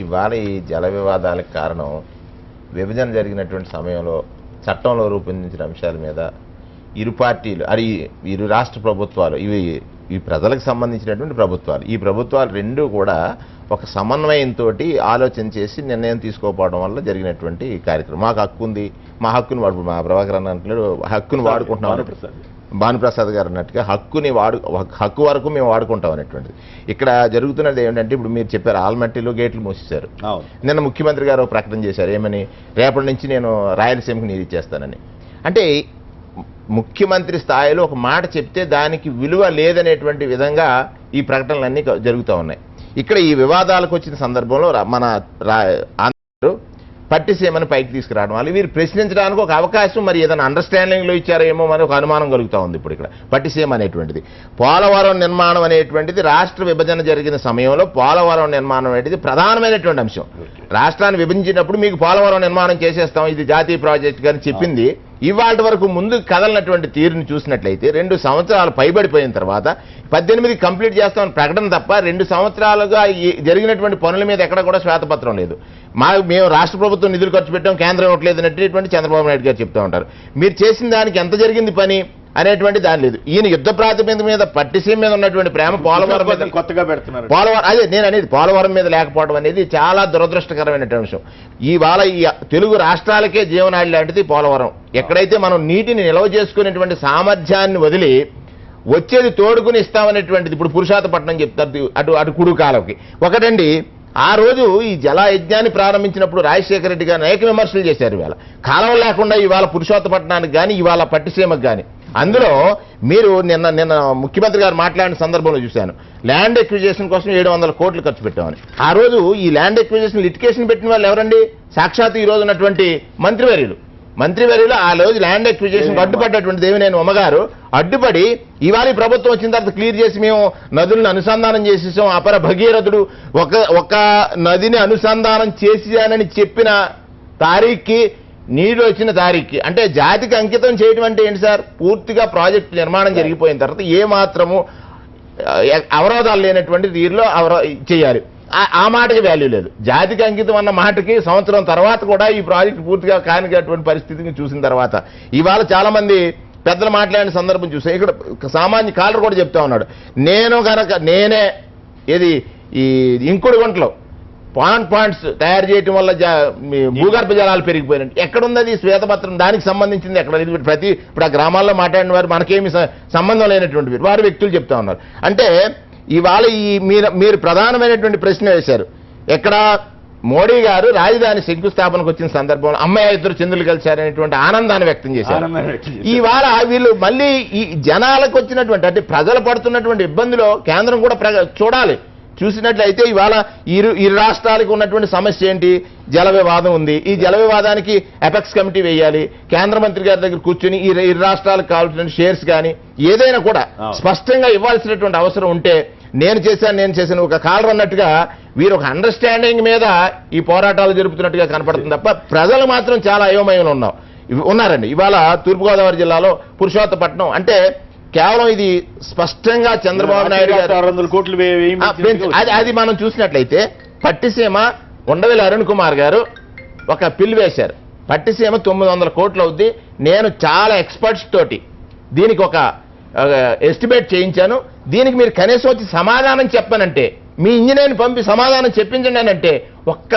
ఇవాళ ఈ జల వివాదాలకు కారణం విభజన జరిగినటువంటి సమయంలో చట్టంలో రూపొందించిన అంశాల మీద ఇరు పార్టీలు ఇరు రాష్ట్ర ప్రభుత్వాలు ఈ ప్రజలకు సంబంధించినటువంటి ప్రభుత్వాలు, ఈ ప్రభుత్వాలు రెండూ కూడా ఒక సమన్వయంతో ఆలోచన చేసి నిర్ణయం తీసుకోకపోవడం వల్ల జరిగినటువంటి కార్యక్రమం. మాకు హక్కు ఉంది, మా హక్కుని మా ప్రభాకర్ అన్న అంటున్నాడు, హక్కుని వాడుకుంటున్నాం. భానుప్రసాద్ గారు అన్నట్టుగా హక్కు వరకు మేము వాడుకుంటాం అనేటువంటిది. ఇక్కడ జరుగుతున్నది ఏమిటంటే ఇప్పుడు మీరు చెప్పారు ఆల్మట్టిలో గేట్లు మూసేశారు. నిన్న ముఖ్యమంత్రి గారు ప్రకటన చేశారు, ఏమని? రేపటి నుంచి నేను రాయలసీమకు నీరు ఇచ్చేస్తానని. అంటే ముఖ్యమంత్రి స్థాయిలో ఒక మాట చెప్తే దానికి విలువ లేదనేటువంటి విధంగా ఈ ప్రకటనలన్నీ జరుగుతూ ఉన్నాయి. ఇక్కడ ఈ వివాదాలకు వచ్చిన సందర్భంలో మన ఆంధ్ర పట్టిసీమని పైకి తీసుకురావడం వల్ల వీరు ప్రశ్నించడానికి ఒక అవకాశం మరి ఏదైనా అండర్స్టాండింగ్లో ఇచ్చారేమో మరి ఒక అనుమానం కలుగుతూ ఉంది. ఇప్పుడు ఇక్కడ పట్టిసీమ అనేటువంటిది, పోలవరం నిర్మాణం అనేటువంటిది రాష్ట్ర విభజన జరిగిన సమయంలో పోలవరం నిర్మాణం అనేది ప్రధానమైనటువంటి అంశం. రాష్ట్రాన్ని విభజించినప్పుడు మీకు పోలవరం నిర్మాణం చేసేస్తాం, ఇది జాతీయ ప్రాజెక్ట్ అని చెప్పింది. ఇవాళ వరకు ముందు కదలనటువంటి తీరుని చూసినట్లయితే 2 సంవత్సరాలు పైబడిపోయిన తర్వాత 18 కంప్లీట్ చేస్తామని ప్రకటన తప్ప 2 సంవత్సరాలుగా జరిగినటువంటి పనుల మీద ఎక్కడ కూడా శ్వేతపత్రం లేదు. మేము రాష్ట్ర ప్రభుత్వం నిధులు ఖర్చు పెట్టాం, కేంద్రం ఇవ్వట్లేదు అనేటువంటి చంద్రబాబు నాయుడు గారు చెప్తూ ఉంటారు. మీరు చేసిన దానికి ఎంత జరిగింది పని అనేటువంటి దాని లేదు. ఈయన యుద్ధ ప్రాతిపదిక మీద పట్టిసీమ మీద ఉన్నటువంటి ప్రేమ పోలవరం మీద కొత్తగా పెడుతున్నారు. అదే నేను అనేది పోలవరం మీద లేకపోవడం అనేది చాలా దురదృష్టకరమైనటువంటి అంశం. ఇవాళ ఈ తెలుగు రాష్ట్రాలకే జీవనాడి లాంటిది పోలవరం. ఎక్కడైతే మనం నీటిని నిల్వ చేసుకునేటువంటి సామర్థ్యాన్ని వదిలి వచ్చేది తోడుకుని ఇస్తామనేటువంటిది ఇప్పుడు పురుషోత్తపట్నం చెప్తారు అటు కుడు కాలంకి. ఒకటండి, ఆ రోజు ఈ జలయజ్ఞాన్ని ప్రారంభించినప్పుడు రాజశేఖర రెడ్డి గారు అనేక విమర్శలు చేశారు. ఇవాళ కాలం లేకుండా ఇవాళ పురుషోత్తపట్నానికి కానీ ఇవాళ పట్టిసీమకు కానీ అందులో మీరు నిన్న ముఖ్యమంత్రి గారు మాట్లాడిన సందర్భంలో చూశాను, ల్యాండ్ ఎక్విజిషన్ కోసం 700 కోట్లు ఖర్చు పెట్టామని. ఆ రోజు ఈ ల్యాండ్ ఎక్విజిషన్ లిటికేషన్ పెట్టిన వాళ్ళు ఎవరండి? సాక్షాత్ ఈ రోజు ఉన్నటువంటి మంత్రివర్యులు. మంత్రివర్యులు ఆ రోజు ల్యాండ్ ఎక్విజిషన్ అడ్డుపడ్డటువంటి దేవినేని ఉమ్మగారు అడ్డుపడి ఇవాళ ఈ ప్రభుత్వం వచ్చిన తర్వాత క్లియర్ చేసి మేము నదులను అనుసంధానం చేసేసాం, అపర భగీరథుడు ఒక నదిని అనుసంధానం చేసానని చెప్పిన తారీఖుకి నీరు వచ్చిన తారీఖుకి, అంటే జాతికి అంకితం చేయడం అంటే ఏంటి సార్? పూర్తిగా ప్రాజెక్టు నిర్మాణం జరిగిపోయిన తర్వాత ఏ మాత్రము అవరోధాలు లేనటువంటి తీరులో చేయాలి. ఆ మాటకి వాల్యూ లేదు. జాతికి అంకితం అన్న మాటకి సంవత్సరం తర్వాత కూడా ఈ ప్రాజెక్టు పూర్తిగా కానిటువంటి పరిస్థితిని చూసిన తర్వాత ఇవాళ చాలా మంది పెద్దలు మాట్లాడిన సందర్భం చూసా. ఇక్కడ సామాన్య కాలర్ కూడా చెప్తా ఉన్నాడు, నేనే ఏది ఈ ఇంకుడు గుంటలో పాయింట్స్ తయారు చేయడం వల్ల భూగర్భ జలాలు పెరిగిపోయినట్టు ఎక్కడున్నది శ్వేతపత్రం? దానికి సంబంధించింది ఎక్కడ? ఇప్పుడు ఆ గ్రామాల్లో మాట్లాడిన వారు మనకేమి సంబంధం లేనటువంటి వారి వ్యక్తులు చెప్తా ఉన్నారు. అంటే ఇవాళ మీరు ప్రధానమైనటువంటి ప్రశ్న వేశారు. ఎక్కడ మోడీ గారు రాజధాని శంకుస్థాపనకు వచ్చిన సందర్భంలో అమ్మాయి ఇద్దరు చంద్రులు కలిశారనేటువంటి ఆనందాన్ని వ్యక్తం చేశారు. ఇవాళ వీళ్ళు మళ్ళీ ఈ జనాలకు వచ్చినటువంటి అంటే ప్రజలు పడుతున్నటువంటి ఇబ్బందిలో కేంద్రం కూడా చూడాలి. చూసినట్లయితే ఇవాళ ఇరు రాష్ట్రాలకు ఉన్నటువంటి సమస్య ఏంటి? జల వివాదం ఉంది. ఈ జల వివాదానికి అపెక్స్ కమిటీ వేయాలి. కేంద్ర మంత్రి గారి దగ్గర కూర్చొని ఇరు రాష్ట్రాలకు కావాల్సిన షేర్స్ కానీ ఏదైనా కూడా స్పష్టంగా ఇవ్వాల్సినటువంటి అవసరం ఉంటే నేను చేశాను ఒక కాలర్ అన్నట్టుగా వీరు ఒక అండర్స్టాండింగ్ మీద ఈ పోరాటాలు జరుపుతున్నట్టుగా కనపడుతుంది తప్ప ప్రజలు మాత్రం చాలా అయోమయంలో ఉన్నారండి. ఇవాళ తూర్పుగోదావరి జిల్లాలో పురుషోత్తపట్నం అంటే కేవలం ఇది స్పష్టంగా చంద్రబాబు నాయుడు గారు 600 కోట్లు అది మనం చూసినట్లయితే పట్టిసీమ ఉండవెల్లి అరుణ్ కుమార్ గారు ఒక పిల్ వేశారు. పట్టిసీమ 900 కోట్లు అవుద్ది. నేను చాలా ఎక్స్పర్ట్స్ తోటి దీనికి ఒక ఎస్టిమేట్ చేయించాను. దీనికి మీరు కనీసం వచ్చి సమాధానం చెప్పనంటే, మీ ఇంజనీర్ని పంపి సమాధానం చెప్పించండి అని అంటే ఒక్క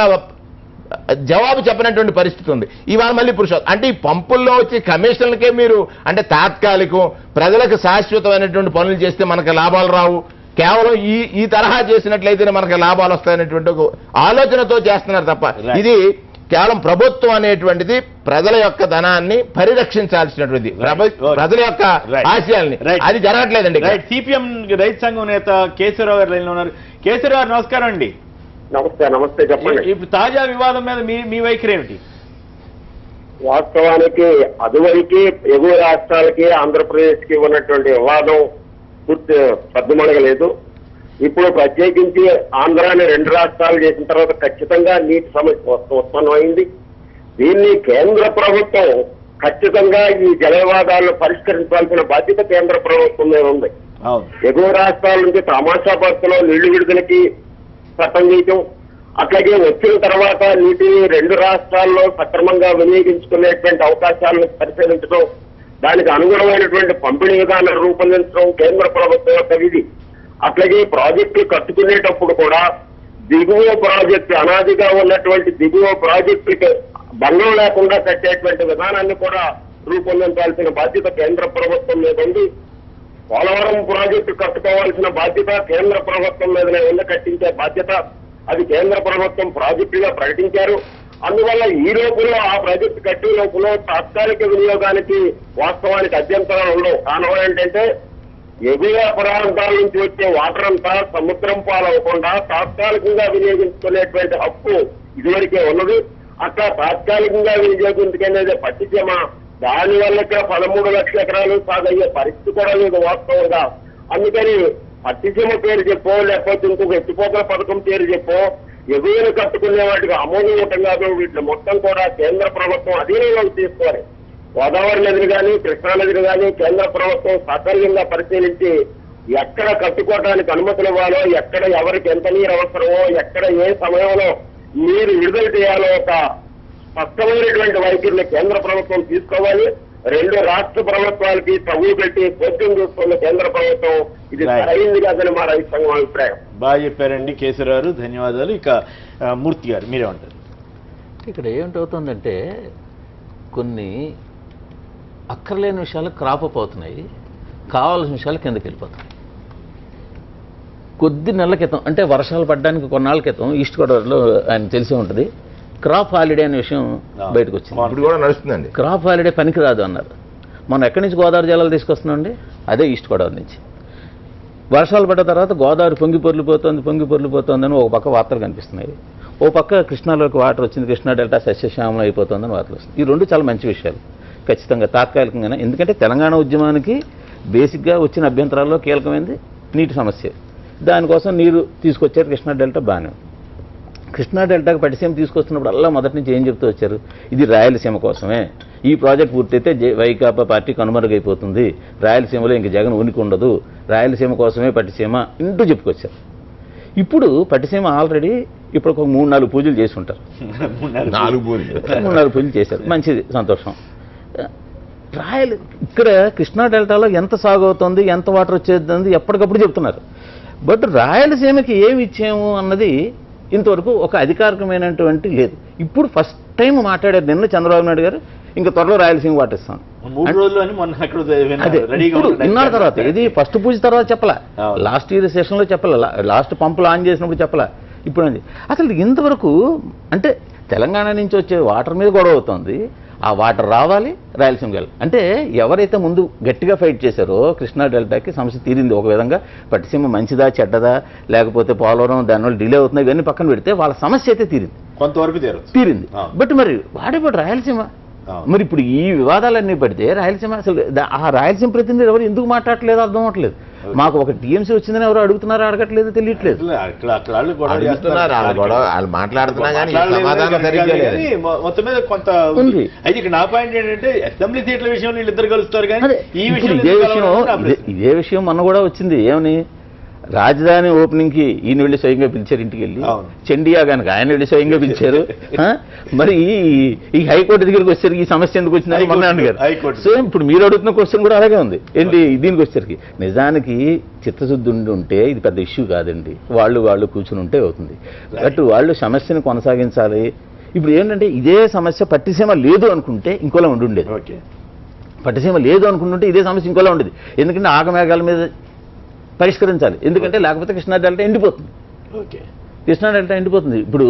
జవాబు చెప్పినటువంటి పరిస్థితి ఉంది. ఇవాళ మళ్ళీ అంటే ఈ పంపుల్లో వచ్చి కమిషన్లకే మీరు అంటే తాత్కాలికం ప్రజలకు శాశ్వతమైనటువంటి పనులు చేస్తే మనకు లాభాలు రావు, కేవలం ఈ తరహా చేసినట్లయితేనే మనకు లాభాలు వస్తాయనేటువంటి ఒక ఆలోచనతో చేస్తున్నారు తప్ప ఇది కేవలం ప్రభుత్వం అనేటువంటిది ప్రజల యొక్క ధనాన్ని పరిరక్షించాల్సినటువంటి ప్రజల యొక్క ఆశయాల్ని అది జరగట్లేదండి. సిపిఎం రైతు సంఘం నేత కేశవరావు గారు లైన్లో ఉన్నారు. కేశవరావు గారు నమస్కారం అండి. నమస్తే చెప్పండి. ఇప్పుడు తాజా వివాదం మీద మీ వైఖరి ఏమిటి? వాస్తవానికి అదివరకు ఎగువ రాష్ట్రాలకి ఆంధ్రప్రదేశ్ కి ఉన్నటువంటి వివాదం పూర్తి సద్దుమణగలేదు. ఇప్పుడు ప్రత్యేకించి ఆంధ్రాని 2 రాష్ట్రాలు చేసిన తర్వాత ఖచ్చితంగా నీటి సమస్య ఉత్పన్నమైంది. దీన్ని కేంద్ర ప్రభుత్వం ఖచ్చితంగా ఈ జల వివాదాలను పరిష్కరించాల్సిన బాధ్యత కేంద్ర ప్రభుత్వం మీద ఉంది. ఎగువ రాష్ట్రాల నుంచి తమాషా పద్ధతిలో నీళ్లు విడుదలకి చట్టం చేయటం, అట్లాగే వచ్చిన తర్వాత నీటిని 2 రాష్ట్రాల్లో సక్రమంగా వినియోగించుకునేటువంటి అవకాశాలను పరిశీలించడం, దానికి అనుగుణమైనటువంటి పంపిణీ విధానాలు రూపొందించడం కేంద్ర ప్రభుత్వం యొక్క విధి. అట్లాగే ప్రాజెక్టులు కట్టుకునేటప్పుడు కూడా దిగువ ప్రాజెక్టు అనాదిగా ఉన్నటువంటి దిగువ ప్రాజెక్టులకి భంగం లేకుండా కట్టేటువంటి విధానాన్ని కూడా రూపొందించాల్సిన బాధ్యత కేంద్ర ప్రభుత్వం మీద ఉంది. పోలవరం ప్రాజెక్టు కట్టుకోవాల్సిన బాధ్యత కేంద్ర ప్రభుత్వం మీదనే ఉంది, కట్టించే బాధ్యత అది కేంద్ర ప్రభుత్వం ప్రాజెక్టుగా ప్రకటించారు. అందువల్ల ఈ లోపులో ఆ ప్రాజెక్టు కట్టే లోపల తాత్కాలిక వినియోగానికి వాస్తవానికి అభ్యంతరాలు ఉండవు. కారణం ఏంటంటే ఎగువ ప్రాంతాల నుంచి వచ్చే వాటర్ అంతా సముద్రం పాలవకుండా తాత్కాలికంగా వినియోగించుకునేటువంటి హక్కు ఇదివరకే ఉన్నది. అట్లా తాత్కాలికంగా వినియోగించుకునేది పట్టిసీమ. దానివల్ల ఇక్కడ 13 లక్షల ఎకరాలు సాగయ్యే పరిస్థితి కూడా లేదు వాస్తవంగా. అందుకని పట్టిసీమ పేరు చెప్పో లేకపోతే ఇంకొక ఎత్తిపోతల పథకం పేరు చెప్పో ఎగువను కట్టుకునే వాటికి అమోఘంగా వీటిని మొత్తం కూడా కేంద్ర ప్రభుత్వం అధీనంలోకి తీసుకోవాలి. గోదావరి నదిని కానీ కృష్ణా నదిని కానీ కేంద్ర ప్రభుత్వం సకర్యంగా పరిశీలించి ఎక్కడ కట్టుకోవడానికి అనుమతులు ఇవ్వాలో, ఎక్కడ ఎవరికి ఎంత నీరు అవసరమో, ఎక్కడ ఏ సమయంలో నీరు విడుదల చేయాలో ఒక స్పష్టమైనటువంటి వైఖరిని కేంద్ర ప్రభుత్వం తీసుకోవాలి. 2 రాష్ట్ర ప్రభుత్వాలకి తగులు పెట్టి కోర్టును చూస్తున్న కేంద్ర ప్రభుత్వం ఇది సరైంది కాదని మా రైతు సంఘం అభిప్రాయం. బాగా చెప్పారండి కేశవరావు, ధన్యవాదాలు. ఇక మూర్తి గారు మీరేమంటారు? ఇక్కడ ఏమిటవుతుందంటే కొన్ని అక్కర్లేని విషయాలు క్రాప్ అప్ అవుతున్నాయి, కావాల్సిన విషయాలు కిందకి వెళ్ళిపోతున్నాయి. కొద్ది నెలల క్రితం అంటే వర్షాలు పడడానికి కొన్నాళ్ళ క్రితం ఈస్ట్ గోదావరిలో ఆయన తెలిసే ఉంటుంది క్రాప్ హాలిడే అనే విషయం బయటకు వచ్చింది. ఇప్పుడు కూడా నడుస్తుందండి. క్రాప్ హాలిడే పనికిరాదు అన్నారు. మనం ఎక్కడి నుంచి గోదావరి జలాలు తీసుకొస్తున్నామండి? అదే ఈస్ట్ గోదావరి నుంచి. వర్షాలు పడ్డ తర్వాత గోదావరి పొంగి పొర్లిపోతుందని ఒక పక్క వార్తలు కనిపిస్తున్నాయి. ఓ పక్క కృష్ణాలోకి వాటర్ వచ్చింది, కృష్ణా డెల్టా సస్యశ్యామలం అయిపోతుందని వార్తలు వస్తుంది. ఈ రెండు చాలా మంచి విషయాలు ఖచ్చితంగా తాత్కాలికంగానే. ఎందుకంటే తెలంగాణ ఉద్యమానికి బేసిక్గా వచ్చిన అభ్యంతరాల్లో కీలకమైనది నీటి సమస్య. దానికోసం నీరు తీసుకొచ్చారు, కృష్ణా డెల్టా బాగానే ఉంది. కృష్ణా డెల్టాకి పట్టిసీమ తీసుకొస్తున్నప్పుడు మొదటి నుంచి ఏం చెప్తూ వచ్చారు, ఇది రాయలసీమ కోసమే, ఈ ప్రాజెక్ట్ పూర్తయితే వైకాపా పార్టీ కనుమరుగైపోతుంది, రాయలసీమలో ఇంక జగన్ ఉనికి ఉండదు, రాయలసీమ కోసమే పట్టిసీమ ఇంటూ చెప్పుకొచ్చారు. ఇప్పుడు పట్టిసీమ ఆల్రెడీ ఇప్పుడు ఒక 3-4 పూజలు చేసి ఉంటారు. 4 పూజలు 3-4 పూజలు చేశారు, మంచిది, సంతోషం. ఇక్కడ కృష్ణా డెల్టాలో ఎంత సాగు అవుతుంది, ఎంత వాటర్ వచ్చేది ఎప్పటికప్పుడు చెప్తున్నారు. బట్ రాయలసీమకి ఏమి ఇచ్చాము అన్నది ఇంతవరకు ఒక అధికారికమైనటువంటి లేదు. ఇప్పుడు ఫస్ట్ టైం మాట్లాడారు నిన్న చంద్రబాబు నాయుడు గారు, ఇంకా త్వరలో రాయలసీమ వాటిస్తాం 3 రోజులు అని మొన్న అక్కడ ఇన్నాళ్ళ తర్వాత. ఇది ఫస్ట్ పూజ తర్వాత చెప్పలా, లాస్ట్ ఇయర్ సెషన్లో చెప్పలా, లాస్ట్ పంపులు ఆన్ చేసినప్పుడు చెప్పలా. ఇప్పుడు అంది అసలు ఇంతవరకు అంటే తెలంగాణ నుంచి వచ్చే వాటర్ మీద గొడవ అవుతుంది, ఆ వాటర్ రావాలి, రాయలసీమకి వెళ్ళాలి. అంటే ఎవరైతే ముందు గట్టిగా ఫైట్ చేశారో కృష్ణా డెల్టాకి సమస్య తీరింది ఒక విధంగా. పట్టిసీమ మంచిదా చెడ్డదా, లేకపోతే పోలవరం దానివల్ల డిలే అవుతున్నాయి, ఇవన్నీ పక్కన పెడితే వాళ్ళ సమస్య అయితే తీరింది, కొంతవరకు తీరింది. బట్ మరి వాడేపాటు రాయలసీమ, మరి ఇప్పుడు ఈ వివాదాలన్నీ పడితే రాయలసీమ అసలు ఆ రాయలసీమ ప్రతినిధులు ఎవరు ఎందుకు మాట్లాడట్లేదు అర్థం అవ్వట్లేదు. మాకు ఒక టీఎంసీ వచ్చిందని ఎవరు అడుగుతున్నారో అడగట్లేదు, తెలియట్లేదు. వాళ్ళు మాట్లాడుతున్నా కానీ సమాధానం సరిగ్గా లేదు. మొత్తం మీద కొంత ఉంది. అయితే ఇక్కడ నా పాయింట్ ఏంటంటే అసెంబ్లీ సీట్ల విషయంలో వీళ్ళిద్దరు కలుస్తారు కానీ ఇదే విషయం మొన్న కూడా వచ్చింది. ఏమని రాజధాని ఓపెనింగ్ కి ఈయన వెళ్ళి స్వయంగా పిలిచారు, ఇంటికి వెళ్ళి చండియా కనుక ఆయన వెళ్ళి స్వయంగా పిలిచారు. మరి ఈ హైకోర్టు దగ్గరికి వచ్చేసరికి ఈ సమస్య ఎందుకు వచ్చిందని మొన్న గారు. సో ఇప్పుడు మీరు అడుగుతున్న క్వశ్చన్ కూడా అలాగే ఉంది ఏంటి దీనికి వచ్చేసరికి. నిజానికి చిత్తశుద్ధి ఉంటే ఇది పెద్ద ఇష్యూ కాదండి, వాళ్ళు కూర్చుని ఉంటే అవుతుంది. బట్ వాళ్ళు సమస్యను కొనసాగించాలి. ఇప్పుడు ఏంటంటే ఇదే సమస్య పట్టిసీమ లేదు అనుకుంటే ఇంకోలా ఉండుండేది. పట్టిసీమ లేదు అనుకుంటుంటే ఇదే సమస్య ఇంకోలా ఉండేది. ఎందుకంటే ఆగమేఘాల మీద పరిష్కరించాలి, ఎందుకంటే లేకపోతే కృష్ణా డెల్టా ఎండిపోతుంది. కృష్ణా డెల్టా ఎండిపోతుంది. ఇప్పుడు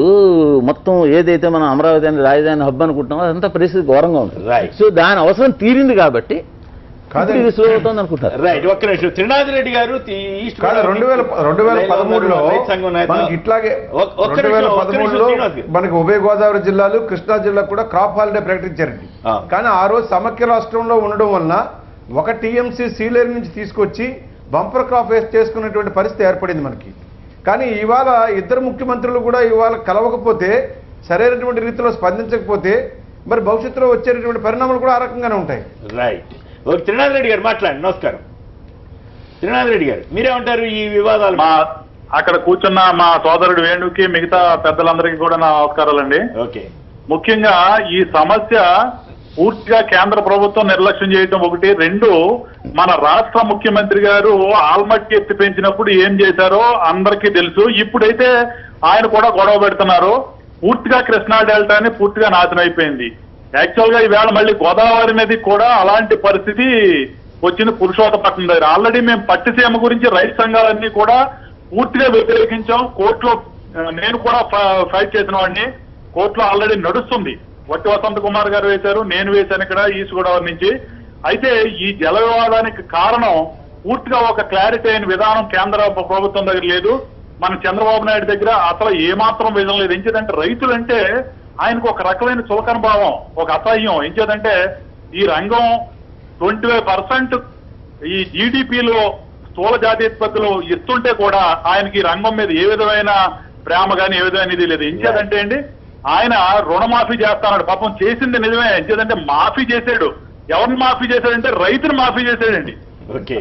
మొత్తం ఏదైతే మనం అమరావతి అని రాజధాని హబ్ అనుకుంటున్నామో అదంతా పరిస్థితి ఘోరంగా ఉంటుంది. సో దాని అవసరం తీరింది కాబట్టి ఇది స్లో అవుతుంది అనుకుంటారు. రైట్. ఒక్క నిమిషం, త్రినాథ్ రెడ్డి గారు 2013లో ఇట్లాగే 2013లో మనకి ఉభయ గోదావరి జిల్లాలు కృష్ణా జిల్లా కూడా క్రాప్ హాలిడే ప్రకటించారండి. కానీ ఆ రోజు సమైక్య రాష్ట్రంలో ఉండడం వలన ఒక టీఎంసీ సీలేరు నుంచి తీసుకొచ్చి బంపర్ క్రాప్ వేస్ట్ చేసుకునేటువంటి పరిస్థితి ఏర్పడింది మనకి. కానీ ఇవాళ ఇద్దరు ముఖ్యమంత్రులు కూడా ఇవాళ కలవకపోతే, సరైనటువంటి రీతిలో స్పందించకపోతే మరి భవిష్యత్తులో వచ్చేటటువంటి పరిణామాలు కూడా ఆ రకంగానే ఉంటాయి. రైట్. ఓకే, త్రినాథ్ రెడ్డి గారు మాట్లాడండి. నమస్కారం త్రినాథ్ రెడ్డి గారు, మీరేమంటారు ఈ వివాదాలు? అక్కడ కూర్చున్న మా సోదరుడు వేణుకి మిగతా పెద్దలందరికీ కూడా నా నమస్కారాలండి. ఓకే. ముఖ్యంగా ఈ సమస్య పూర్తిగా కేంద్ర ప్రభుత్వం నిర్లక్ష్యం చేయటం ఒకటి. 2, మన రాష్ట్ర ముఖ్యమంత్రి గారు ఆల్మట్టి ఎత్తి పెంచినప్పుడు ఏం చేశారో అందరికీ తెలుసు. ఇప్పుడైతే ఆయన కూడా గొడవ పెడుతున్నారు. పూర్తిగా కృష్ణా డెల్టాని పూర్తిగా నాశనం అయిపోయింది. యాక్చువల్ గా ఈవేళ మళ్ళీ గోదావరి నది కూడా అలాంటి పరిస్థితి వచ్చింది పురుషోత్తపట్నం దగ్గర. ఆల్రెడీ మేము పట్టిసీమ గురించి రైతు సంఘాలన్నీ కూడా పూర్తిగా వ్యతిరేకించాం. కోర్టులో నేను కూడా ఫైట్ చేసిన వాడిని. కోర్టులో ఆల్రెడీ నడుస్తుంది. వట్టి వసంత కుమార్ గారు వేశారు, నేను వేశాను ఇక్కడ ఈస్ట్ గోదావరి నుంచి. అయితే ఈ జల వివాదానికి కారణం పూర్తిగా ఒక క్లారిటీ అయిన విధానం కేంద్ర ప్రభుత్వం దగ్గర లేదు. మన చంద్రబాబు నాయుడు దగ్గర అసలు ఏమాత్రం విజన్ లేదు. ఎంచేదంటే రైతులంటే ఆయనకు ఒక రకమైన చులకన భావం, ఒక అసహ్యం. ఎంచేదంటే ఈ రంగం 25% ఈ జీడిపిలో స్థూల జాతీయోత్పత్తులు ఇస్తుంటే కూడా ఆయనకి ఈ రంగం మీద ఏ విధమైన ప్రేమ కానీ ఏ విధమైన ఇది లేదు. ఎంచేదంటే అండి ఆయన రుణమాఫీ చేస్తాడు. పాపం చేసింది నిజమే. ఎంచేదంటే మాఫీ చేశాడు. ఎవరిని మాఫీ చేశాడంటే రైతును మాఫీ చేశాడండి.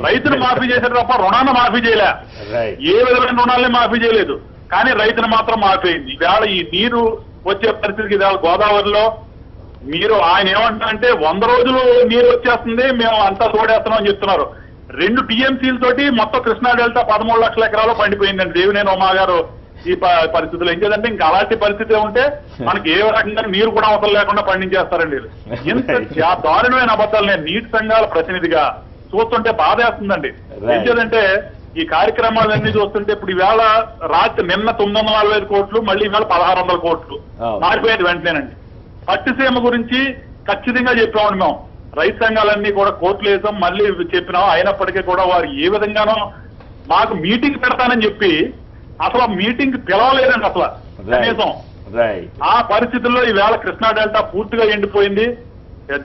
రైతును మాఫీ చేశాడు తప్ప రుణాన్ని మాఫీ చేయలే. ఏ విధమైన రుణాలని మాఫీ చేయలేదు. కానీ రైతును మాత్రం మాఫీ అయింది. ఇవాళ ఈ నీరు వచ్చే పరిస్థితికి ఇవాళ గోదావరిలో మీరు ఆయన ఏమంటారంటే 100 రోజులు నీరు వచ్చేస్తుంది, మేము అంతా తోడేస్తున్నాం అని చెప్తున్నారు. 2 టీఎంసీల తోటి మొత్తం కృష్ణా డెల్టా 13 లక్షల ఎకరాలు పండిపోయిందండి దేవినేని ఉమా గారు ఈ పరిస్థితులు. ఏం చేద్దంటే ఇంకా అలాంటి పరిస్థితి ఉంటే మనకి ఏ రకంగా నీరు కూడా అవసరం లేకుండా పండించేస్తారండి. ఇంత దారుణమైన అబద్ధాలు నేను నీటి సంఘాల ప్రతినిధిగా చూస్తుంటే బాధేస్తుందండి. ఏం చేద్దంటే ఈ కార్యక్రమాలన్నీ చూస్తుంటే ఇప్పుడు ఈవేళ రాత్రి నిన్న 945 కోట్లు, మళ్ళీ ఈవేళ 1600 కోట్లు మారిపోయేది వెంటనేనండి. పట్టిసీమ గురించి ఖచ్చితంగా చెప్పామండి మేము. రైతు సంఘాలన్నీ కూడా కోర్టులు వేసాం, మళ్ళీ చెప్పినాం. అయినప్పటికీ కూడా వారు ఏ విధంగానో మాకు మీటింగ్ పెడతానని చెప్పి అసలు మీటింగ్ పిలవలేదండి. అసలు కనీసం ఆ పరిస్థితుల్లో ఈవేళ కృష్ణా డెల్టా పూర్తిగా ఎండిపోయింది.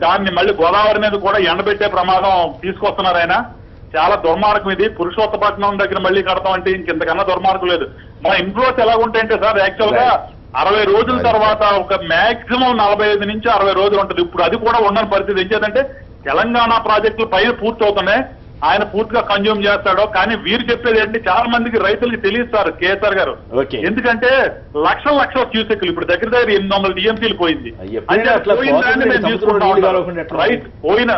దాన్ని మళ్ళీ గోదావరి మీద కూడా ఎండబెట్టే ప్రమాదం తీసుకొస్తున్నారు ఆయన. చాలా దుర్మార్గం ఇది. పురుషోత్తపట్నం దగ్గర మళ్ళీ కడతాం అంటే ఇంకెంతకన్నా దుర్మార్గం లేదు. మన ఇన్ఫ్లోస్ ఎలాగుంటాయంటే సార్, యాక్చువల్ గా 60 రోజుల తర్వాత ఒక మాక్సిమం 45 నుంచి 60 రోజులు ఉంటుంది. ఇప్పుడు అది కూడా ఉండని పరిస్థితి. ఏం చేద్దంటే తెలంగాణ ప్రాజెక్టులు పైన పూర్తి అవుతున్నాయి, ఆయన పూర్తిగా కన్జ్యూమ్ చేస్తాడో. కానీ వీరు చెప్పేది ఏంటి, చాలా మందికి రైతులకి తెలియస్తారు కేసీఆర్ గారు. ఎందుకంటే లక్షల క్యూసెక్లు ఇప్పుడు దగ్గర 800 టీఎంసీలు పోయింది. అంటే పోయిన దాన్ని మేము తీసుకుంటాం. రైట్ పోయిన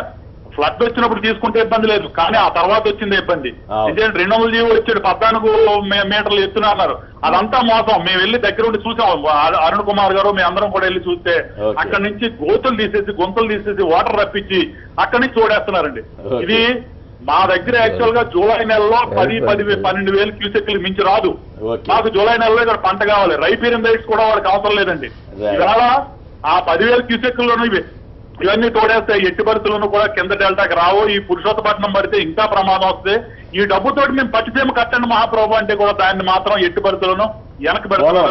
ఫ్లడ్ వచ్చినప్పుడు తీసుకుంటే ఇబ్బంది లేదు, కానీ ఆ తర్వాత వచ్చిందే ఇబ్బంది. ఎందుకంటే 200 జీవో వచ్చాడు, 14 మీటర్లు ఎత్తున అన్నారు. అదంతా మోసం. మేము వెళ్ళి దగ్గర ఉండి చూసాం, అరుణ్ కుమార్ గారు మేము అందరం కూడా వెళ్ళి చూస్తే అక్కడి నుంచి గొంతులు తీసేసి వాటర్ రప్పించి అక్కడి నుంచి చూడేస్తున్నారండి. ఇది మా దగ్గర యాక్చువల్ గా జూలై నెలలో 12,000 క్యూసెక్లు మించి రాదు. మాకు జూలై నెలలో ఇక్కడ పంట కావాలి. రైపీరియన్ రైట్స్ కూడా వాళ్ళకి అవసరం లేదండి. ఇవాళ ఆ 10,000 క్యూసెక్లను ఇవన్నీ తోడేస్తాయి. ఎట్టి పరిస్థితులను కూడా కింద డెల్టాకి రావు. ఈ పురుషోత్తపట్నం పడితే ఇంకా ప్రమాదం వస్తుంది. ఈ డబ్బుతోటి మేము పట్టిసీమ కట్టండి మహాప్రభు అంటే కూడా దాన్ని మాత్రం ఎట్టి పరిస్థితులను వెనక్కి పెడతారు.